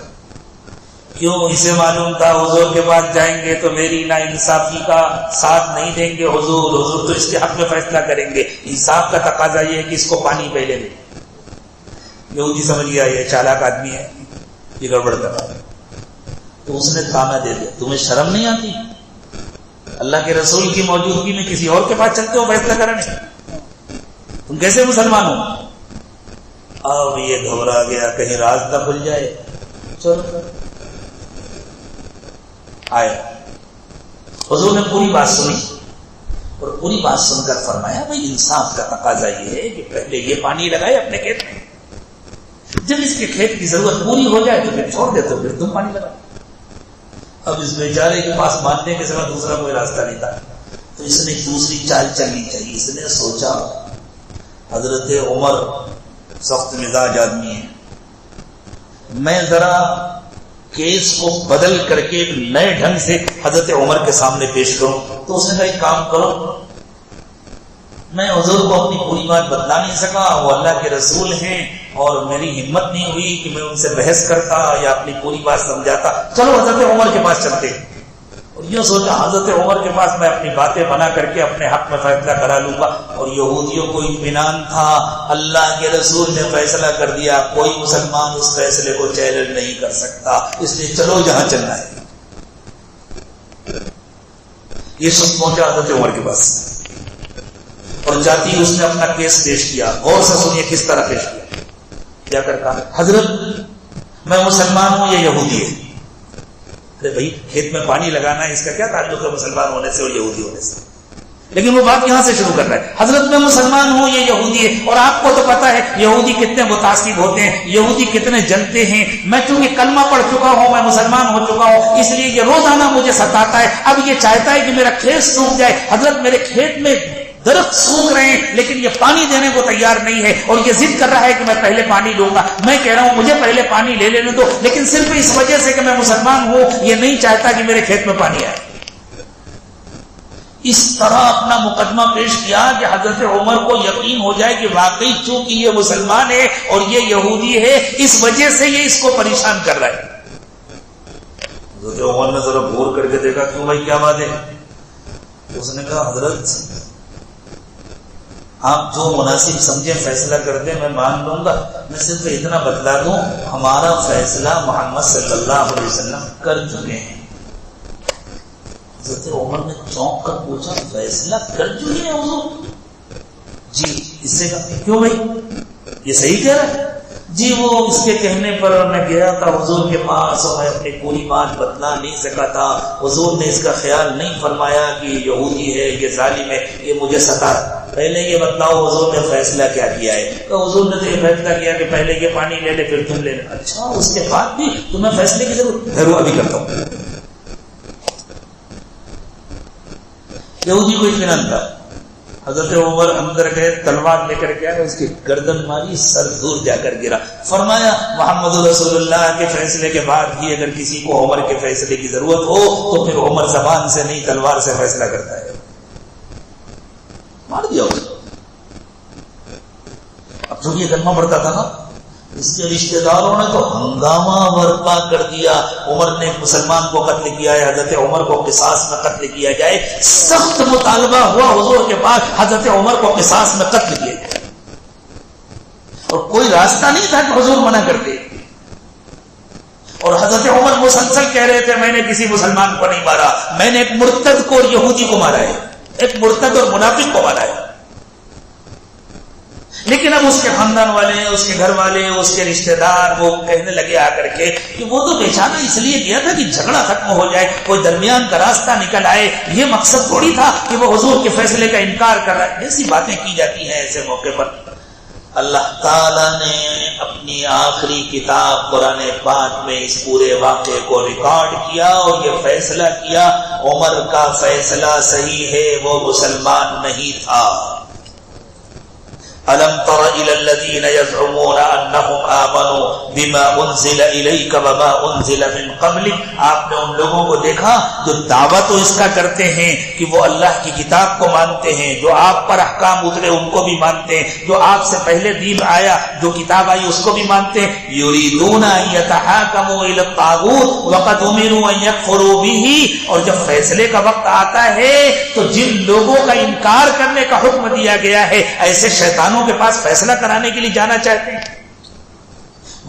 کیوں؟ اسے معلوم تھا حضور کے پاس جائیں گے تو میری نا انصافی کا ساتھ نہیں دیں گے حضور تو اس کے حق میں فیصلہ کریں گے، انصاف کا تقاضا یہ ہے کہ اس کو پانی پہلے دیں۔ یہودی سمجھ گیا یہ چالاک آدمی ہے، یہ گڑبڑ کر رہا ہے، تو اس نے تھامہ دے دیا۔ تمہیں شرم نہیں آتی؟ اللہ کے رسول کی موجودگی میں کسی اور کے پاس چلتے ہو فیصلہ کرنے؟ تم کیسے مسلمان ہو؟ اب یہ گھبرا گیا کہیں راز نہ کھل جائے، چلو آئے۔ حضور نے پوری بات سنی اور پوری بات سن کر فرمایا بھائی انصاف کا تقاضا یہ ہے کہ پہلے یہ پانی لگائے اپنے کھیت میں، جب اس کے کھیت کی ضرورت پوری ہو جائے تو پھر چھوڑ دے تو پھر تم پانی لگا۔ اب اس بیچارے کے پاس ماننے کے سوا دوسرا کوئی راستہ نہیں تھا، تو اس نے دوسری چال چلنی چاہیے۔ اس نے سوچا حضرت عمر سخت مزاج آدمی ہے، میں ذرا کیس کو بدل کر کے ایک نئے ڈھنگ سے حضرت عمر کے سامنے پیش کروں۔ تو اس نے کہا ایک کام کرو، میں حضور کو اپنی پوری بات بتلا نہیں سکا، وہ اللہ کے رسول ہیں اور میری ہمت نہیں ہوئی کہ میں ان سے بحث کرتا یا اپنی پوری بات سمجھاتا، چلو حضرت عمر کے پاس چلتے ہیں۔ اور یہ سوچا حضرت عمر کے پاس میں اپنی باتیں بنا کر کے اپنے حق میں فیصلہ کرا لوں گا۔ اور یہودیوں کو اطمینان تھا اللہ کے رسول نے فیصلہ کر دیا، کوئی مسلمان اس فیصلے کو چیلنج نہیں کر سکتا، اس لیے چلو جہاں چلنا ہے۔ یہ شخص پہنچا حضرت عمر کے پاس اور جاتی اس نے اپنا کیس پیش کیا۔ غور سے سنیے کس طرح پیش کیا، کیا کر کہا حضرت میں مسلمان ہوں، یہ یہودی ہے۔ ارے بھائی کھیت میں پانی لگانا ہے، اس کا کیا تعلق ہے مسلمان ہونے سے اور یہودی ہونے سے؟ لیکن وہ بات یہاں سے شروع کر رہا ہے، حضرت میں مسلمان ہوں، یہ یہودی ہے، اور آپ کو تو پتا ہے یہودی کتنے متعصب ہوتے ہیں، یہودی کتنے جلتے ہیں۔ میں چونکہ کلمہ پڑھ چکا ہوں، میں مسلمان ہو چکا ہوں، اس لیے یہ روزانہ مجھے ستاتا ہے۔ اب یہ چاہتا ہے کہ میرا کھیت سوکھ جائے۔ حضرت میرے کھیت میں درخت سوکھ رہے ہیں لیکن یہ پانی دینے کو تیار نہیں ہے، اور یہ ضد کر رہا ہے کہ میں پہلے پانی لوں گا۔ میں کہہ رہا ہوں مجھے پہلے پانی لے لینے دو، لیکن صرف اس وجہ سے کہ میں مسلمان ہوں یہ نہیں چاہتا کہ میرے کھیت میں پانی آئے۔ اس طرح اپنا مقدمہ پیش کیا کہ حضرت عمر کو یقین ہو جائے کہ واقعی چونکہ یہ مسلمان ہے اور یہ یہودی ہے، اس وجہ سے یہ اس کو پریشان کر رہا ہے۔ حضرت عمر نے ذرا غور کر کے دیکھا کیوں بھائی کیا بات ہے؟ اس نے کہا حضرت آپ جو مناسب سمجھیں فیصلہ کر دیں میں مان لوں گا، میں صرف اتنا بتلا دوں ہمارا فیصلہ محمد صلی اللہ علیہ وسلم کر چکے ہیں۔ حضرت عمر نے چونک کر پوچھا فیصلہ کر چکے ہیں حضور؟ جی۔ اس سے کہا کیوں بھائی یہ صحیح کہہ رہا ہے؟ جی وہ اس کے کہنے پر میں گیا تھا حضور کے پاس اور میں اپنی پوری بات بتلا نہیں سکا تھا، حضور نے اس کا خیال نہیں فرمایا کہ یہودی ہے یہ ظالم ہے یہ مجھے ستا۔ پہلے یہ بتلاؤ حضور نے فیصلہ کیا کیا ہے؟ تو حضور نے تو یہ فیصلہ کیا کہ پہلے یہ پانی لے لے پھر تم لے لے۔ اچھا اس کے بعد بھی تمہیں فیصلے کی ضرورت؟ ضرور ابھی کرتا ہوں۔ یہودی کو اطمینان تھا. حضرت عمر اندر گئے, تلوار لے کر کے آئے, اس کی گردن ماری, سر دور جا کر گرا. فرمایا محمد رسول اللہ کے فیصلے کے بعد بھی اگر کسی کو عمر کے فیصلے کی ضرورت ہو تو پھر عمر زبان سے نہیں تلوار سے فیصلہ کرتا ہے. مار دیا اسے. اب جو یہ کلمہ پڑھتا تھا نا, اس کے رشتہ داروں نے تو ہنگامہ برپا کر دیا. عمر نے ایک مسلمان کو قتل کیا ہے, حضرت عمر کو قصاص میں قتل کیا جائے. سخت مطالبہ ہوا حضور کے پاس, حضرت عمر کو قصاص میں قتل کیا جائے, اور کوئی راستہ نہیں تھا کہ حضور منع کرتے. اور حضرت عمر مسلسل کہہ رہے تھے میں نے کسی مسلمان کو نہیں مارا, میں نے ایک مرتد کو اور یہودی کو مارا ہے, ایک مرتد اور منافق کو مارا ہے. لیکن اب اس کے خاندان والے, اس کے گھر والے, اس کے رشتہ دار وہ کہنے لگے آ کر کے کہ وہ تو بیچارہ اس لیے کیا تھا کہ جھگڑا ختم ہو جائے, کوئی درمیان کا راستہ نکل آئے. یہ مقصد تھوڑی تھا کہ وہ حضور کے فیصلے کا انکار کر رہا ہے. ایسی باتیں کی جاتی ہیں ایسے موقع پر. اللہ تعالیٰ نے اپنی آخری کتاب قرآن پاک میں اس پورے واقعے کو ریکارڈ کیا اور یہ فیصلہ کیا عمر کا فیصلہ صحیح ہے, وہ مسلمان نہیں تھا. أَلَمْ تَرَ إِلَى الَّذِينَ يَزْعُمُونَ أَنَّهُمْ آمَنُوا بِمَا أُنزِلَ إِلَيْكَ وَمَا أُنزِلَ مِن قَبْلِكَ. آپ نے ان لوگوں کو دیکھا جو دعویٰ تو اس کا کرتے ہیں کہ وہ اللہ کی کتاب کو مانتے ہیں, جو آپ پر احکام اترے ان کو بھی مانتے ہیں, جو آپ سے پہلے دین آیا جو کتاب آئی اس کو بھی مانتے ہیں. يُرِيدُونَ أَن يَتَحَاكَمُوا إِلَى الطَّاغُوتِ وَقَدْ أُمِرُوا أَن يَكْفُرُوا بِهِ. اور جب فیصلے کا وقت آتا ہے تو جن لوگوں کا انکار کرنے کا حکم دیا گیا ہے ایسے شیطانوں کے پاس فیصلہ کرانے کے لیے جانا چاہتے ہیں.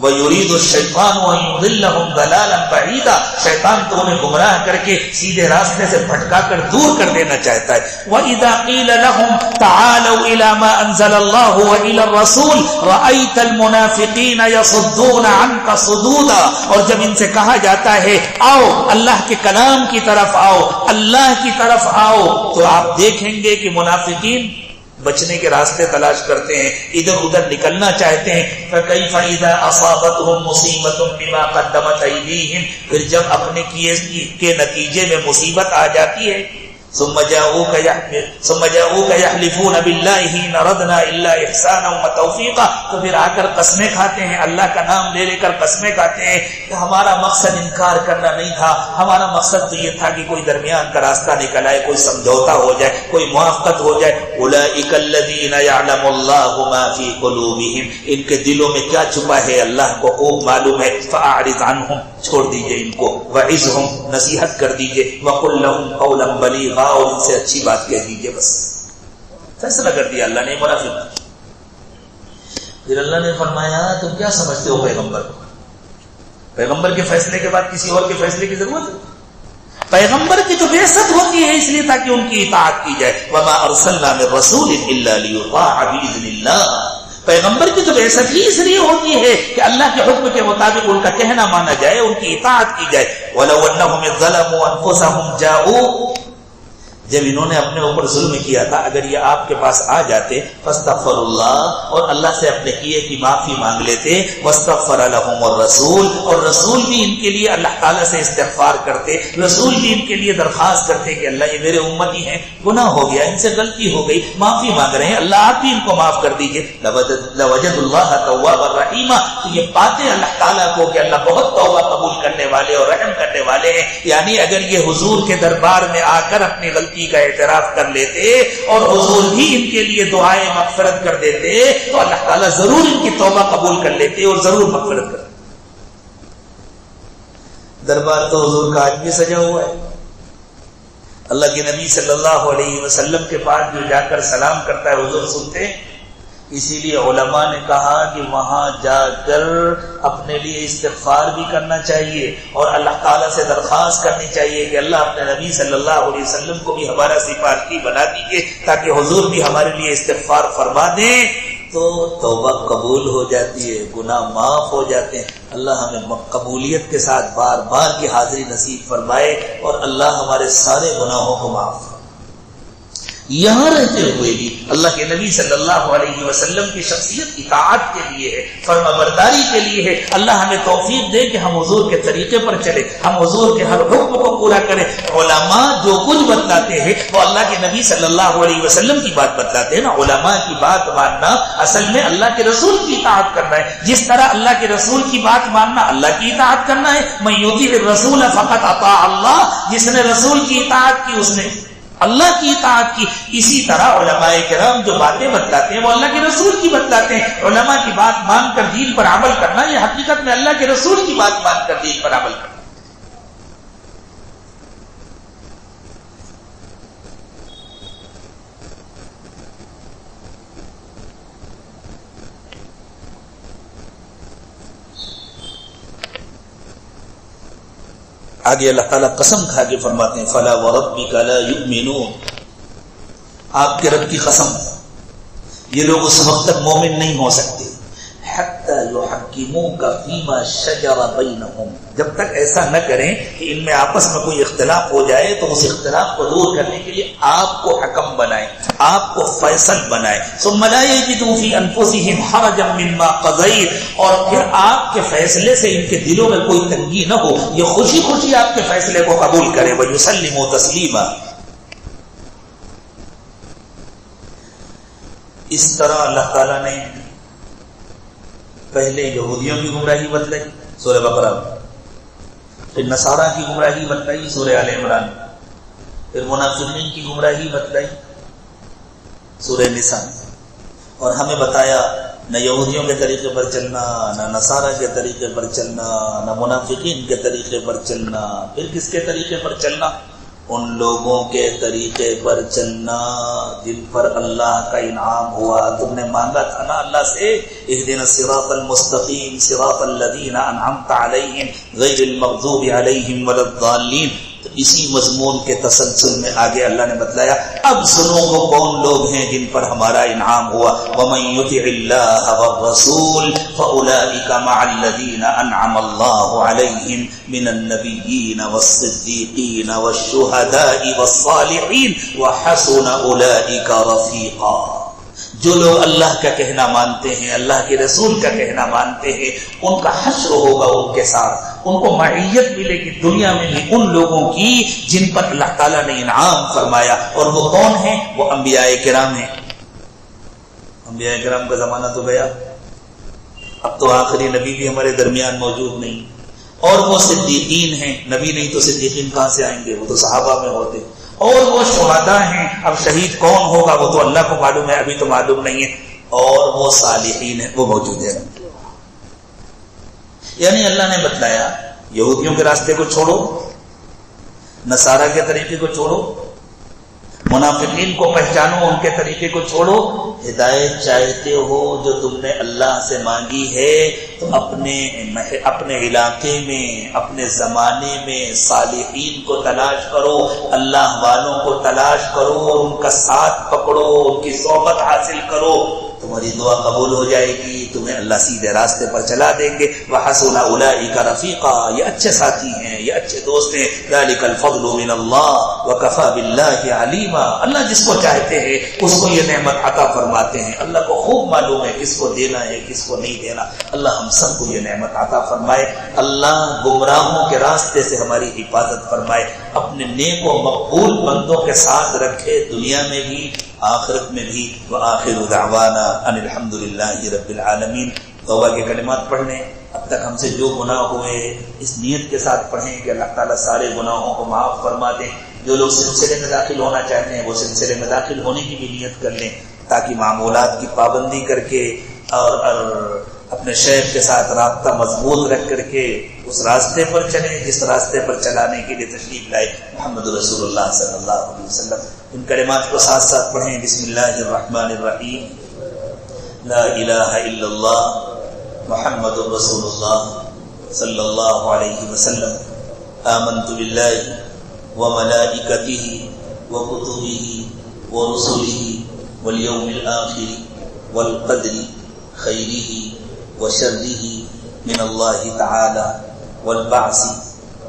وَيُرِيدُ الشَّيْطَانُ أَن يُضِلَّهُمْ ضَلَالًا بَعِيدًا. شیطان تو انہیں گمراہ کر کے سیدھے راستے سے بھٹکا کر دور کر دینا چاہتا ہے. وَإِذَا قِيلَ لَهُمْ تَعَالَوْا إِلَى مَا أَنزَلَ اللَّهُ وَإِلَى الرَّسُولِ رَأَيْتَ الْمُنَافِقِينَ يَصُدُّونَ عَنْكَ صُدُودًا. اور جب ان سے کہا جاتا ہے آؤ اللہ کے کلام کی طرف آؤ, اللہ کی طرف آؤ, تو آپ دیکھیں گے کہ منافقین بچنے کے راستے تلاش کرتے ہیں, ادھر ادھر نکلنا چاہتے ہیں. فَكَيْفَ إِذَا أَصَابَتْهُمْ مُصِيبَةٌ بِمَا قَدَّمَتْ أَيْدِيهِمْ. پھر جب اپنے کیے کے نتیجے میں مصیبت آ جاتی ہے. ثم جاءوك يحلفون بالله إن أردنا إلا إحسانا وتوفيقا. تو پھر آ کر قسمیں کھاتے ہیں, اللہ کا نام لے لے کر قسمیں کھاتے ہیں کہ ہمارا مقصد انکار کرنا نہیں تھا, ہمارا مقصد تو یہ تھا کہ کوئی درمیان کا راستہ نکل آئے, کوئی سمجھوتا ہو جائے, کوئی موافقت ہو جائے. أولئك الذين يعلم الله ما في قلوبهم. ان کے دلوں میں کیا چھپا ہے اللہ کو خوب معلوم ہے. فأعرض عنهم. چھوڑ دیجئے ان کو. وعظهم. نصیحت کر دیجئے. وقل لهم قولا بلیغا. اور ان سے اچھی بات کہہ دیجئے. بس فیصلہ کر دیا اللہ نے منافق. پھر اللہ نے فرمایا تم کیا سمجھتے ہو پیغمبر کو؟ پیغمبر کے فیصلے کے بعد کسی اور کے فیصلے کی ضرورت ہے؟ پیغمبر کی جو بعثت ہوتی ہے اس لیے تاکہ ان کی اطاعت کی جائے. وما ارسلنا من رسول الا ليطاع باذن الله. پیغمبر کی تو بعثت ہی اس لیے ہوتی ہے کہ اللہ کے حکم کے مطابق ان کا کہنا مانا جائے, ان کی اطاعت کی جائے. ولو انهم ظلموا انفسهم جاءوا. جب انہوں نے اپنے اوپر ظلم کیا تھا اگر یہ آپ کے پاس آ جاتے فاستغفر اللہ, اور اللہ سے اپنے کیے کی معافی مانگ لیتے. واستغفر لهم الرسول. اور رسول بھی ان کے لیے اللہ تعالیٰ سے استغفار کرتے, رسول بھی ان کے لیے درخواست کرتے کہ اللہ یہ میرے امتی ہیں, گناہ ہو گیا, ان سے غلطی ہو گئی, معافی مانگ رہے ہیں, اللہ آپ بھی ان کو معاف کر دیجئے. لوجد اللہ توابا رحیما. تو یہ باتیں اللہ تعالیٰ کو کہ اللہ بہت توبہ قبول کرنے والے اور رحم کرنے والے ہیں. یعنی اگر یہ حضور کے دربار میں آ کر اپنی غلطی کا اعتراف کر لیتے اور حضور بھی ان کے لیے دعائیں مغفرت کر دیتے تو اللہ تعالیٰ ضرور ان کی توبہ قبول کر لیتے اور ضرور مغفرت کرتے. دربار تو حضور کا آج بھی سجا ہوا ہے. اللہ کے نبی صلی اللہ علیہ وسلم کے پاس جو جا کر سلام کرتا ہے حضور سنتے ہیں. اسی لیے علماء نے کہا کہ وہاں جا کر اپنے لیے استغفار بھی کرنا چاہیے اور اللہ تعالیٰ سے درخواست کرنی چاہیے کہ اللہ اپنے نبی صلی اللہ علیہ وسلم کو بھی ہمارا سفارشی بنا دیجیے تاکہ حضور بھی ہمارے لیے استغفار فرما دیں. تو توبہ قبول ہو جاتی ہے, گناہ معاف ہو جاتے ہیں. اللہ ہمیں قبولیت کے ساتھ بار بار کی حاضری نصیب فرمائے اور اللہ ہمارے سارے گناہوں کو معاف فرمائے. یہاں رہتے ہوئے بھی اللہ کے نبی صلی اللہ علیہ وسلم کی شخصیت اطاعت کے لیے ہے، فرما برداری کے لیے ہے۔ اللہ ہمیں توفیق دے کہ ہم حضور کے طریقے پر چلے، ہم حضور کے ہر حکم کو پورا کریں۔ علماء جو کچھ بتلاتے ہیں وہ اللہ کے نبی صلی اللہ علیہ وسلم کی بات بتلاتے ہیں نا۔ علماء کی بات ماننا اصل میں اللہ کے رسول کی اطاعت کرنا ہے، جس طرح اللہ کے رسول کی بات ماننا اللہ کی اطاعت کرنا ہے۔ من یطیع الرسول فقط اطاع اللہ، جس نے رسول کی اطاعت کی اس نے اللہ کی اطاعت کی۔ اسی طرح علماء کرام جو باتیں بتلاتے ہیں وہ اللہ کے رسول کی بتلاتے ہیں۔ علماء کی بات مان کر دین پر عمل کرنا یہ حقیقت میں اللہ کے رسول کی بات مان کر دین پر عمل کرنا۔ آگے اللہ تعالیٰ قسم کھا کے فرماتے ہیں فلا وربک لا یؤمنون، آپ کے رب کی قسم یہ لوگ اس وقت تک مومن نہیں ہو سکتے حتی یحکموک فیما شجر بینہم، جب تک ایسا نہ کریں کہ ان میں آپس میں کوئی اختلاف ہو جائے تو اس اختلاف کو دور کرنے کے لیے آپ کو حکم بنائیں، آپ کو فیصل بنائیں۔ ثم لا یجدوا فی انفسہم حرجا مما قضیت، اور پھر آپ کے فیصلے سے ان کے دلوں میں کوئی تنگی نہ ہو، یہ خوشی خوشی آپ کے فیصلے کو قبول کریں۔ ویسلموا تسلیما، اس طرح اللہ تعالیٰ نے پہلے یہودیوں کی گمراہی بتلائی سورہ بقرہ، پھر نصارہ کی گمراہی بتلائی سورہ آل عمران، پھر منافقین کی گمراہی بتلائی سورہ نساء، اور ہمیں بتایا نہ یہودیوں کے طریقے پر چلنا، نہ نصارہ کے طریقے پر چلنا، نہ منافقین کے طریقے پر چلنا، پھر کس کے طریقے پر چلنا؟ ان لوگوں کے طریقے پر چلنا جن پر اللہ کا انعام ہوا۔ تم نے مانگا تھا نا اللہ سے اہدنا الصراط المستقیم صراط الذین انعمت علیہم غیر المغضوب علیہم ولا الضالین، تو اسی مضمون کے تسلسل میں آگے اللہ نے بتلایا اب سنو وہ کون لوگ ہیں جن پر ہمارا انعام ہوا۔ ومن یطع اللہ والرسول فاولئک مع الذین انعم اللہ علیہم من النبیین والصدیقین والشہداء والصالحین وحسن اولئک رفیقا۔ جو لوگ اللہ کا کہنا مانتے ہیں، اللہ کے رسول کا کہنا مانتے ہیں، ان کا حشر ہوگا ان کے ساتھ، ان کو معیت ملے گی دنیا میں بھی ان لوگوں کی جن پر اللہ تعالیٰ نے انعام فرمایا۔ اور وہ کون ہیں؟ وہ انبیاء کرام ہیں۔ انبیاء کرام کا زمانہ تو گیا، اب تو آخری نبی بھی ہمارے درمیان موجود نہیں، اور وہ صدیقین ہیں، نبی نہیں تو صدیقین کہاں سے آئیں گے، وہ تو صحابہ میں ہوتے، اور وہ شہداء ہیں، اب شہید کون ہوگا وہ تو اللہ کو معلوم ہے، ابھی تو معلوم نہیں ہے، اور وہ صالحین ہیں، وہ موجود ہیں۔ یعنی اللہ نے بتلایا یہودیوں کے راستے کو چھوڑو، نصارہ کے طریقے کو چھوڑو، منافقین کو پہچانو، ان کے طریقے کو چھوڑو، ہدایت چاہتے ہو جو تم نے اللہ سے مانگی ہے تو اپنے علاقے میں، اپنے زمانے میں صالحین کو تلاش کرو، اللہ والوں کو تلاش کرو، اور ان کا ساتھ پکڑو، ان کی صحبت حاصل کرو، تمہاری دعا قبول ہو جائے گی، تمہیں اللہ سیدھے راستے پر چلا دیں گے۔ وحسن اولئک رفیقا، یہ اچھے ساتھی ہیں، یہ اچھے دوست ہیں۔ ذلک الفضل من اللہ وکفی باللہ علیما، اللہ جس کو چاہتے ہیں اس کو یہ نعمت عطا فرماتے ہیں، اللہ کو خوب معلوم ہے کس کو دینا ہے کس کو نہیں دینا۔ اللہ ہم سب کو یہ نعمت عطا فرمائے، اللہ گمراہوں کے راستے سے ہماری حفاظت فرمائے، اپنے نیک و مقبول بندوں کے ساتھ رکھے دنیا میں بھی آخرت میں بھی۔ وآخر دعوانا ان الحمدللہ رب العالمین۔ توبہ کے کلمات پڑھ لیں، اب تک ہم سے جو گناہ ہوئے اس نیت کے ساتھ پڑھیں کہ اللہ تعالیٰ سارے گناہوں کو معاف فرما دیں۔ جو لوگ سلسلے میں داخل ہونا چاہتے ہیں وہ سلسلے میں داخل ہونے کی بھی نیت کر لیں، تاکہ معمولات کی پابندی کر کے اور اپنے شیخ کے ساتھ رابطہ مضبوط رکھ کر کے اس راستے پر چلیں جس راستے پر چلانے کے لیے تشریف لائے محمد رسول اللہ صلی اللہ علیہ وسلم۔ ان کلمات کو ساتھ ساتھ پڑھیں۔ بسم اللہ الرحمن الرحیم، لا الہ الا اللہ محمد رسول اللہ صلی اللہ علیہ وسلم، آمنت باللہ وملائکتہ وکتبہ ورسلہ والیوم الآخر والقدر خیرہ وشرہ من اللہ تعالی والبعث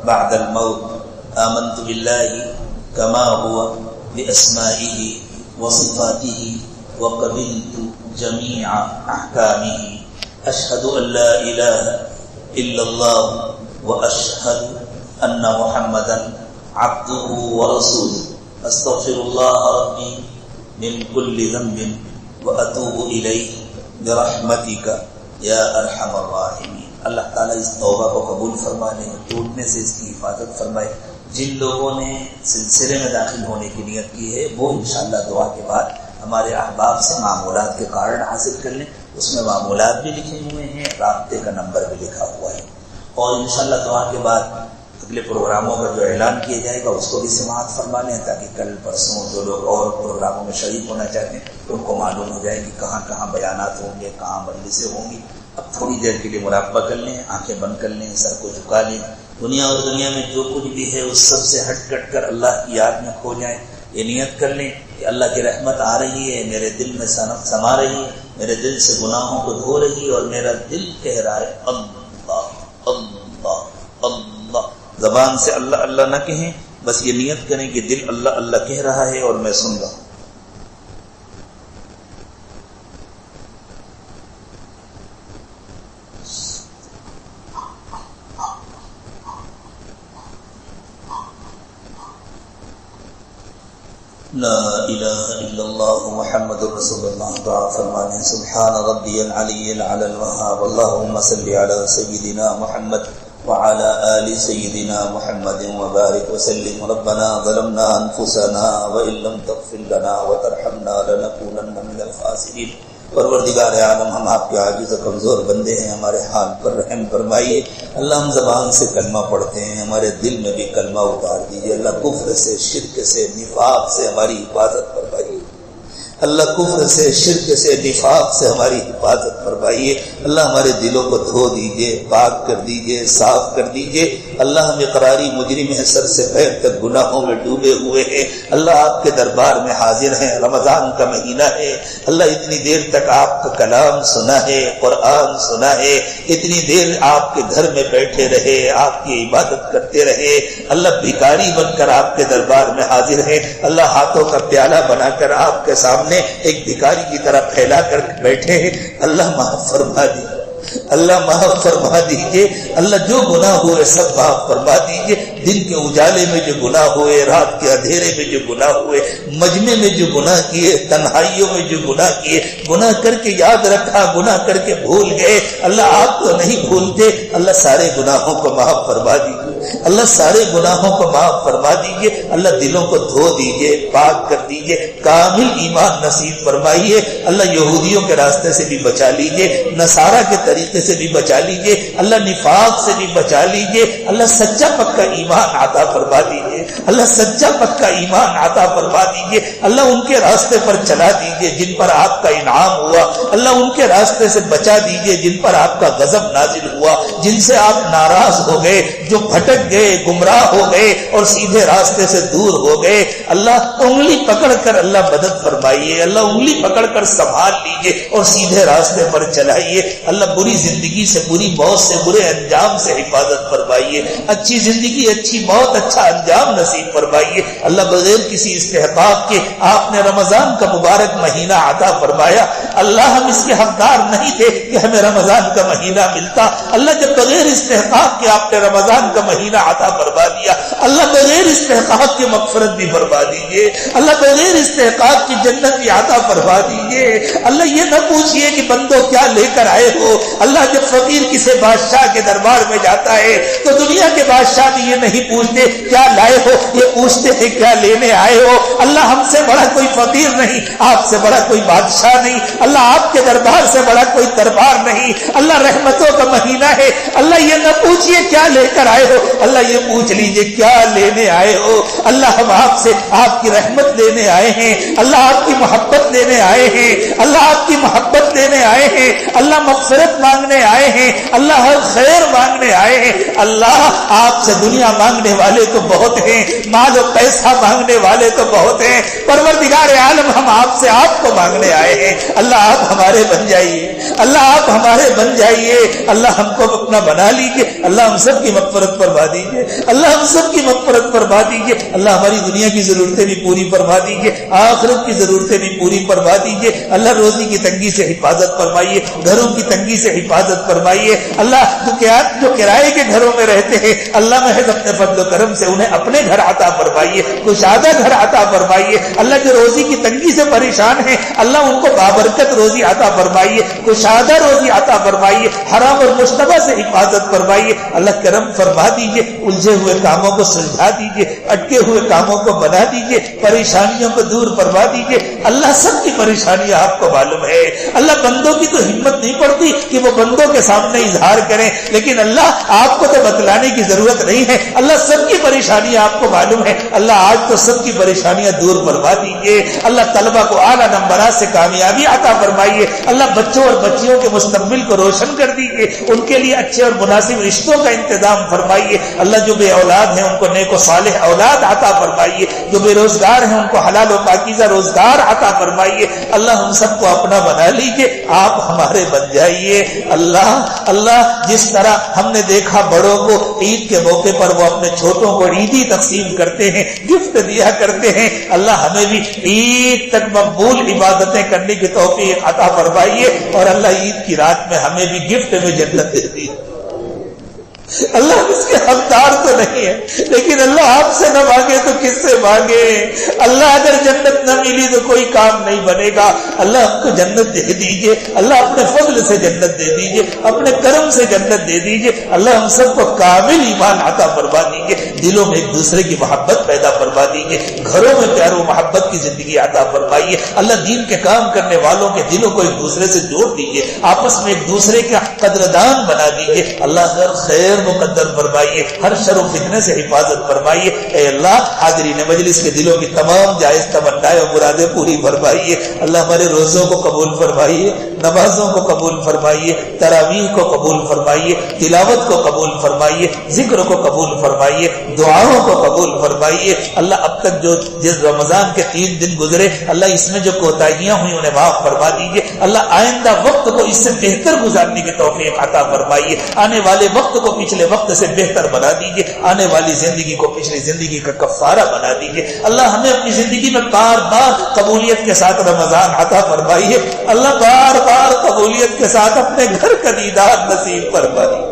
بعد الموت، آمنت باللہ کما هو بأسمائه وصفاته وقبلت جميع أحكامه أشهد أن لا إله إلا الله وأشهد أن محمدا عبده ورسوله أستغفر الله ربي من كل ذنب وأتوب إليه برحمتك یا ارحم الراحمین. اللہ تعالیٰ اس توبہ کو قبول فرما لے، ٹوٹنے سے اس کی حفاظت فرمائے. جن لوگوں نے سلسلے میں داخل ہونے کی نیت کی ہے وہ انشاءاللہ دعا کے بعد ہمارے احباب سے معمولات کے کارڈ حاصل کر لیں. اس میں معمولات بھی لکھے ہوئے ہیں، رابطے کا نمبر بھی لکھا ہوا ہے. اور انشاءاللہ دعا کے بعد اگلے پروگراموں کا جو اعلان کیا جائے گا اس کو بھی سماعت فرما لیں، تاکہ کل پرسوں جو لوگ اور پروگراموں میں شریک ہونا چاہتے ہیں ان کو معلوم ہو جائے کہ کہاں کہاں بیانات ہوں گے، کہاں مجلسیں ہوں گی. اب تھوڑی دیر کے لیے مراقبہ کر لیں، آنکھیں بند کر لیں، سر کو جھکا لیں. دنیا اور دنیا میں جو کچھ بھی ہے اس سب سے ہٹ کٹ کر اللہ کی یاد میں کھو جائیں. یہ نیت کر لیں کہ اللہ کی رحمت آ رہی ہے، میرے دل میں سما رہی ہے، میرے دل سے گناہوں کو دھو رہی ہے، اور میرا دل کہہ رہا ہے اللہ اللہ اللہ. زبان سے اللہ اللہ نہ کہیں، بس یہ نیت کریں کہ دل اللہ اللہ کہہ رہا ہے اور میں سن رہا ہوں. لا الہ الا اللہ محمد رسول اللہ. دعا فرمانے سبحان ربی العلی العلی الوہاب. اللہم صلی علی سیدنا محمد وعلى آل سيدنا محمد وبارك وسلم. ربنا ظلمنا أنفسنا وإن لم تغفر لنا وترحمنا لنكونن من الخاسرين. پروردگار عالم، ہم آپ کے عاجز و کمزور بندے ہیں، ہمارے حال پر رحم فرمائیے. اللہ ہم زبان سے کلمہ پڑھتے ہیں، ہمارے دل میں بھی کلمہ اتار دیجیے. اللہ کفر سے، شرک سے، نفاق سے ہماری حفاظت فرمائیے. اللہ کفر سے، شرک سے، نفاق سے ہماری حفاظت فرمائیے. اللہ ہمارے دلوں کو دھو دیجیے، پاک کر دیجیے، صاف کر دیجیے. اللہ ہم اقراری مجرم ہیں، سر سے پیر تک گناہوں میں ڈوبے ہوئے ہیں. اللہ آپ کے دربار میں حاضر ہیں. رمضان کا مہینہ ہے. اللہ اتنی دیر تک آپ کا کلام سنا ہے، قرآن سنا ہے. اتنی دیر آپ کے گھر میں بیٹھے رہے، آپ کی عبادت کرتے رہے. اللہ بھکاری بن کر آپ کے دربار میں حاضر ہیں. اللہ ہاتھوں کا پیالہ بنا کر آپ کے سامنے ایک بھکاری کی طرح پھیلا کر بیٹھے ہیں. اللہ معاف فرما دیجیے، اللہ معاف فرما دیجیے. اللہ جو گناہ ہوئے سب معاف فرما دیجیے. دن کے اجالے میں جو گناہ ہوئے، رات کے اندھیرے میں جو گناہ ہوئے، مجمع میں جو گناہ کیے، تنہائیوں میں جو گناہ کیے، گناہ کر کے یاد رکھا، گناہ کر کے بھول گئے. اللہ آپ تو نہیں بھولتے. اللہ سارے گناہوں کو معاف فرما دیجیے. اللہ سارے گناہوں کو معاف فرما دیجیے. اللہ دلوں کو دھو دیجیے، پاک کر دیجیے، کامل ایمان نصیب فرمائیے. اللہ یہودیوں کے راستے سے بھی بچا لیجیے، نصارہ کے طریقے سے بھی بچا لیجیے. اللہ نفاق سے بھی بچا لیجیے. اللہ سچا پکا ایمان عطا فرما دیجیے. اللہ سچا پکا ایمان عطا فرما دیجیے. اللہ ان کے راستے پر چلا دیجیے جن پر آپ کا انعام ہوا. اللہ ان کے راستے سے بچا دیجیے جن پر آپ کا غضب نازل ہوا، جن سے آپ ناراض ہو گئے، جو بھٹک گئے، گمراہ ہو گئے اور سیدھے راستے سے دور ہو گئے. اللہ انگلی پکڑ کر اللہ مدد فرمائیے. اللہ انگلی پکڑ کر سنبھال لیجیے اور سیدھے راستے پر چلائیے. اللہ بری زندگی سے، بری موت سے، برے انجام سے حفاظت فرمائیے. اچھی زندگی، اچھی موت، اچھا انجام نصیب فرمائیے. اللہ بغیر کسی استحقاق کے آپ نے رمضان کا مبارک مہینہ عطا فرمایا. اللہ ہم اس کے حقدار نہیں تھے کہ ہمیں رمضان کا مہینہ ملتا. اللہ جب بغیر استحقاق کے آپ نے رمضان کا مہینہ عطا فرما دیا. اللہ بغیر استحقاق کے مغفرت بھی فرما دیجیے. اللہ بغیر استحقاق کی جنت بھی عطا فرما دیجیے. اللہ یہ نہ پوچھئے کہ بندوں کیا لے کر آئے ہو. اللہ جب فقیر کسی بادشاہ کے دربار میں جاتا ہے تو دنیا کے بادشاہ بھی یہ نہیں پوچھتے کیا لائے ہو، یہ پوچھتے ہیں کیا لینے آئے ہو. اللہ ہم سے بڑا کوئی فقیر نہیں، آپ سے بڑا کوئی بادشاہ نہیں. اللہ آپ کے دربار سے بڑا کوئی دربار نہیں. اللہ رحمتوں کا مہینہ ہے. اللہ یہ نہ پوچھئے کیا لے کر آئے ہو، اللہ یہ پوچھ لیجئے کیا لینے آئے ہو. اللہ ہم آپ سے آپ کی رحمت لینے آئے ہیں. اللہ آپ کی محبت لینے آئے ہیں. اللہ آپ کی محبت لینے آئے ہیں. اللہ مغفرت مانگنے آئے ہیں. اللہ ہر خیر مانگنے آئے ہیں. اللہ آپ سے دنیا مانگنے والے تو بہت ہیں، مال و پیسہ مانگنے والے تو بہت ہیں، پروردگار عالم ہم آپ سے آپ کو مانگنے آئے ہیں، اللہ آپ ہمارے بن جائیے، اللہ آپ ہمارے بن جائیے، اللہ ہم کو اپنا بنا لیجیے، اللہ ہم سب کی مغفرت فرما دیجیے، اللہ ہم سب کی مغفرت فرما دیجیے، اللہ ہماری دنیا کی ضرورتیں بھی پوری فرما دیجیے، آخرت کی ضرورتیں بھی پوری فرما دیجیے، اللہ روزی کی تنگی سے حفاظت فرمائیے، گھروں کی تنگی سے حفاظت فرمائیے، اللہ جو کرائے کے گھروں میں رہتے ہیں اللہ محض اپنے فضل و کرم سے انہیں اپنے گھر عطا فرمائیے، کشادہ گھر عطا فرمائیے، اللہ جو روزی کی تنگی سے پریشان ہیں اللہ ان کو بابرکت روزی عطا فرمائیے، کشادہ روزی عطا فرمائیے، حرام اور مشتبہ سے حفاظت فرمائیے، اللہ کرم فرما دیجیے، الجھے ہوئے کاموں کو سلجھا دیجیے، اٹکے ہوئے کاموں کو بنا دیجیے، پریشانیوں کو دور فرما دیجیے، اللہ سب کی پریشانیاں آپ کو معلوم ہے، اللہ بندوں کی تو ہمت نہیں پڑتی کہ وہ بندوں کے سامنے اظہار کریں، لیکن اللہ آپ کو تو بتلانے کی ضرورت نہیں ہے، اللہ سب کی پریشانیاں آپ کو معلوم ہے، اللہ آج تو سب کی پریشانیاں دور فرما دیجیے، اللہ طلبہ کو اعلیٰ نمبرات سے کامیابی عطا فرمائیے، اللہ بچوں اور بچیوں کے مستقبل کو روشن کر دیجیے، ان کے لیے اچھے اور مناسب رشتوں کا انتظام فرمائیے، اللہ جو بے اولاد ہیں ان کو نیک و صالح اولاد عطا فرمائیے، جو بے روزگار ہیں ان کو حلال و پاکیزہ روزگار عطا فرمائیے، اللہ ہم سب کو اپنا بنا لیجیے، آپ ہمارے بن جائیے، اللہ جس طرح ہم نے دیکھا بڑوں کو عید کے موقع پر وہ اپنے چھوٹوں کو عیدی تقسیم کرتے ہیں، گفٹ دیا کرتے ہیں، اللہ ہمیں بھی عید تک مقبول عبادتیں کرنے کی توفیق عطا فرمائیے، اور اللہ عید کی رات میں ہمیں بھی گفٹ میں جنت دے دی، اللہ اس کے حقدار تو نہیں ہے، لیکن اللہ آپ سے نہ مانگے تو کس سے مانگے، اللہ اگر جنت نہ ملی تو کوئی کام نہیں بنے گا، اللہ ہم کو جنت دے دیجئے، اللہ اپنے فضل سے جنت دے دیجئے، اپنے کرم سے جنت دے دیجئے، اللہ ہم سب کو کامل ایمان عطا فرما دیجئے، دلوں میں ایک دوسرے کی محبت پیدا فرما دیجئے، گھروں میں پیار و محبت کی زندگی عطا فرمائیے، اللہ دین کے کام کرنے والوں کے دلوں کو ایک دوسرے سے جوڑ دیجئے، آپس میں ایک دوسرے کا قدردان بنا دیجئے، اللہ ہر خیر مقدر فرمائیے، ہر شر و فتنہ سے حفاظت فرمائیے، اے اللہ حاضرین مجلس کے دلوں کی تمام جائز تمنائیں اور مرادیں پوری فرمائیے، اللہ ہمارے روزوں کو قبول فرمائیے، نمازوں کو قبول فرمائیے، تراویح کو قبول فرمائیے، تلاوت کو قبول فرمائیے، ذکر کو قبول فرمائیے، دعاؤں کو قبول فرمائیے، اللہ اب تک جو جس رمضان کے 3 دن گزرے اللہ اس میں جو کوتاہیاں ہوئی انہیں معاف فرما دیجیے، اللہ آئندہ وقت کو اس سے بہتر گزارنے کی توفیق عطا فرمائیے، آنے والے وقت کو پچھلے وقت سے بہتر بنا دیجیے، آنے والی زندگی کو پچھلی زندگی کا کفارہ بنا دیجیے، اللہ ہمیں اپنی زندگی میں بار بار قبولیت کے ساتھ رمضان عطا فرمائیے، اللہ بار بار قبولیت کے ساتھ اپنے گھر کا دیدار نصیب فرمائیے،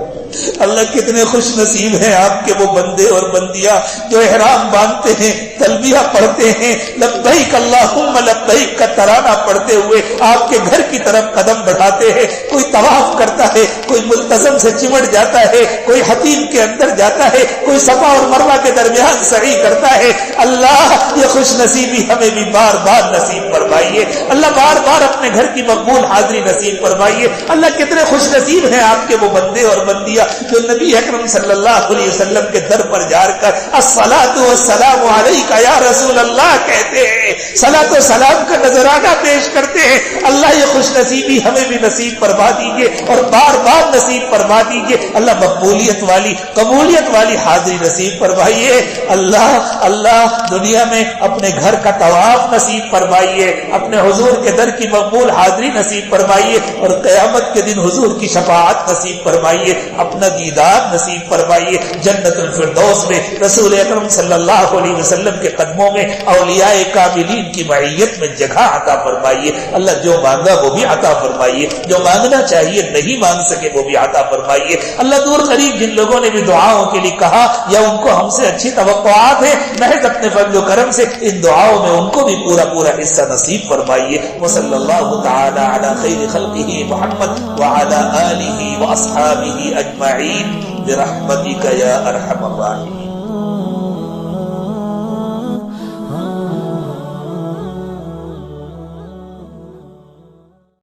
اللہ کتنے خوش نصیب ہیں آپ کے وہ بندے اور بندیاں جو احرام باندھتے ہیں، تلبیہ پڑھتے ہیں، لبیک اللہم لبیک کا ترانہ پڑھتے ہوئے آپ کے گھر کی طرف قدم بڑھاتے ہیں، کوئی طواف کرتا ہے، کوئی ملتزم سے چمٹ جاتا ہے، کوئی حتیم کے اندر جاتا ہے، کوئی صفا اور مروہ کے درمیان سعی کرتا ہے، اللہ یہ خوش نصیبی ہمیں بھی بار بار نصیب فرمائیے، اللہ بار بار اپنے گھر کی مقبول حاضری نصیب فرمائیے، اللہ کتنے خوش نصیب ہیں آپ کے وہ بندے اور بندیاں جو نبی اکرم صلی اللہ علیہ وسلم کے در پر جا کر الصلاۃ والسلام علیک یا رسول اللہ کہتے ہیں، صلاۃ و سلام کا نذرانہ پیش کرتے ہیں، اللہ یہ خوش نصیبی ہمیں بھی نصیب فرما دیجیے اور بار بار نصیب فرما دیجیے، اللہ مقبولیت والی قبولیت والی حاضری نصیب فرمائیے، اللہ دنیا میں اپنے گھر کا طواف نصیب فرمائیے، اپنے حضور کے در کی مقبول حاضری نصیب فرمائیے اور قیامت کے دن حضور کی شفاعت نصیب فرمائیے، اپنا دیدار نصیب فرمائیے، جنت الفردوس میں رسول اکرم صلی اللہ علیہ وسلم کے قدموں میں اولیاء کاملین کی معیت میں جگہ عطا فرمائیے، اللہ جو مانگا وہ بھی عطا فرمائیے، جو مانگنا چاہیے نہیں مانگ سکے وہ بھی عطا فرمائیے، اللہ دور قریب جن لوگوں نے بھی دعاؤں کے لیے کہا یا ان کو ہم سے اچھی توقعات ہیں محض اپنے فضل و کرم سے ان دعاؤں میں ان کو بھی پورا حصہ نصیب فرمائیے، وصلی اللہ تعالی علی خیر خلقہ محمد وعلی آلہ واصحابہ اجمعین برحمتک یا ارحم الراحمین۔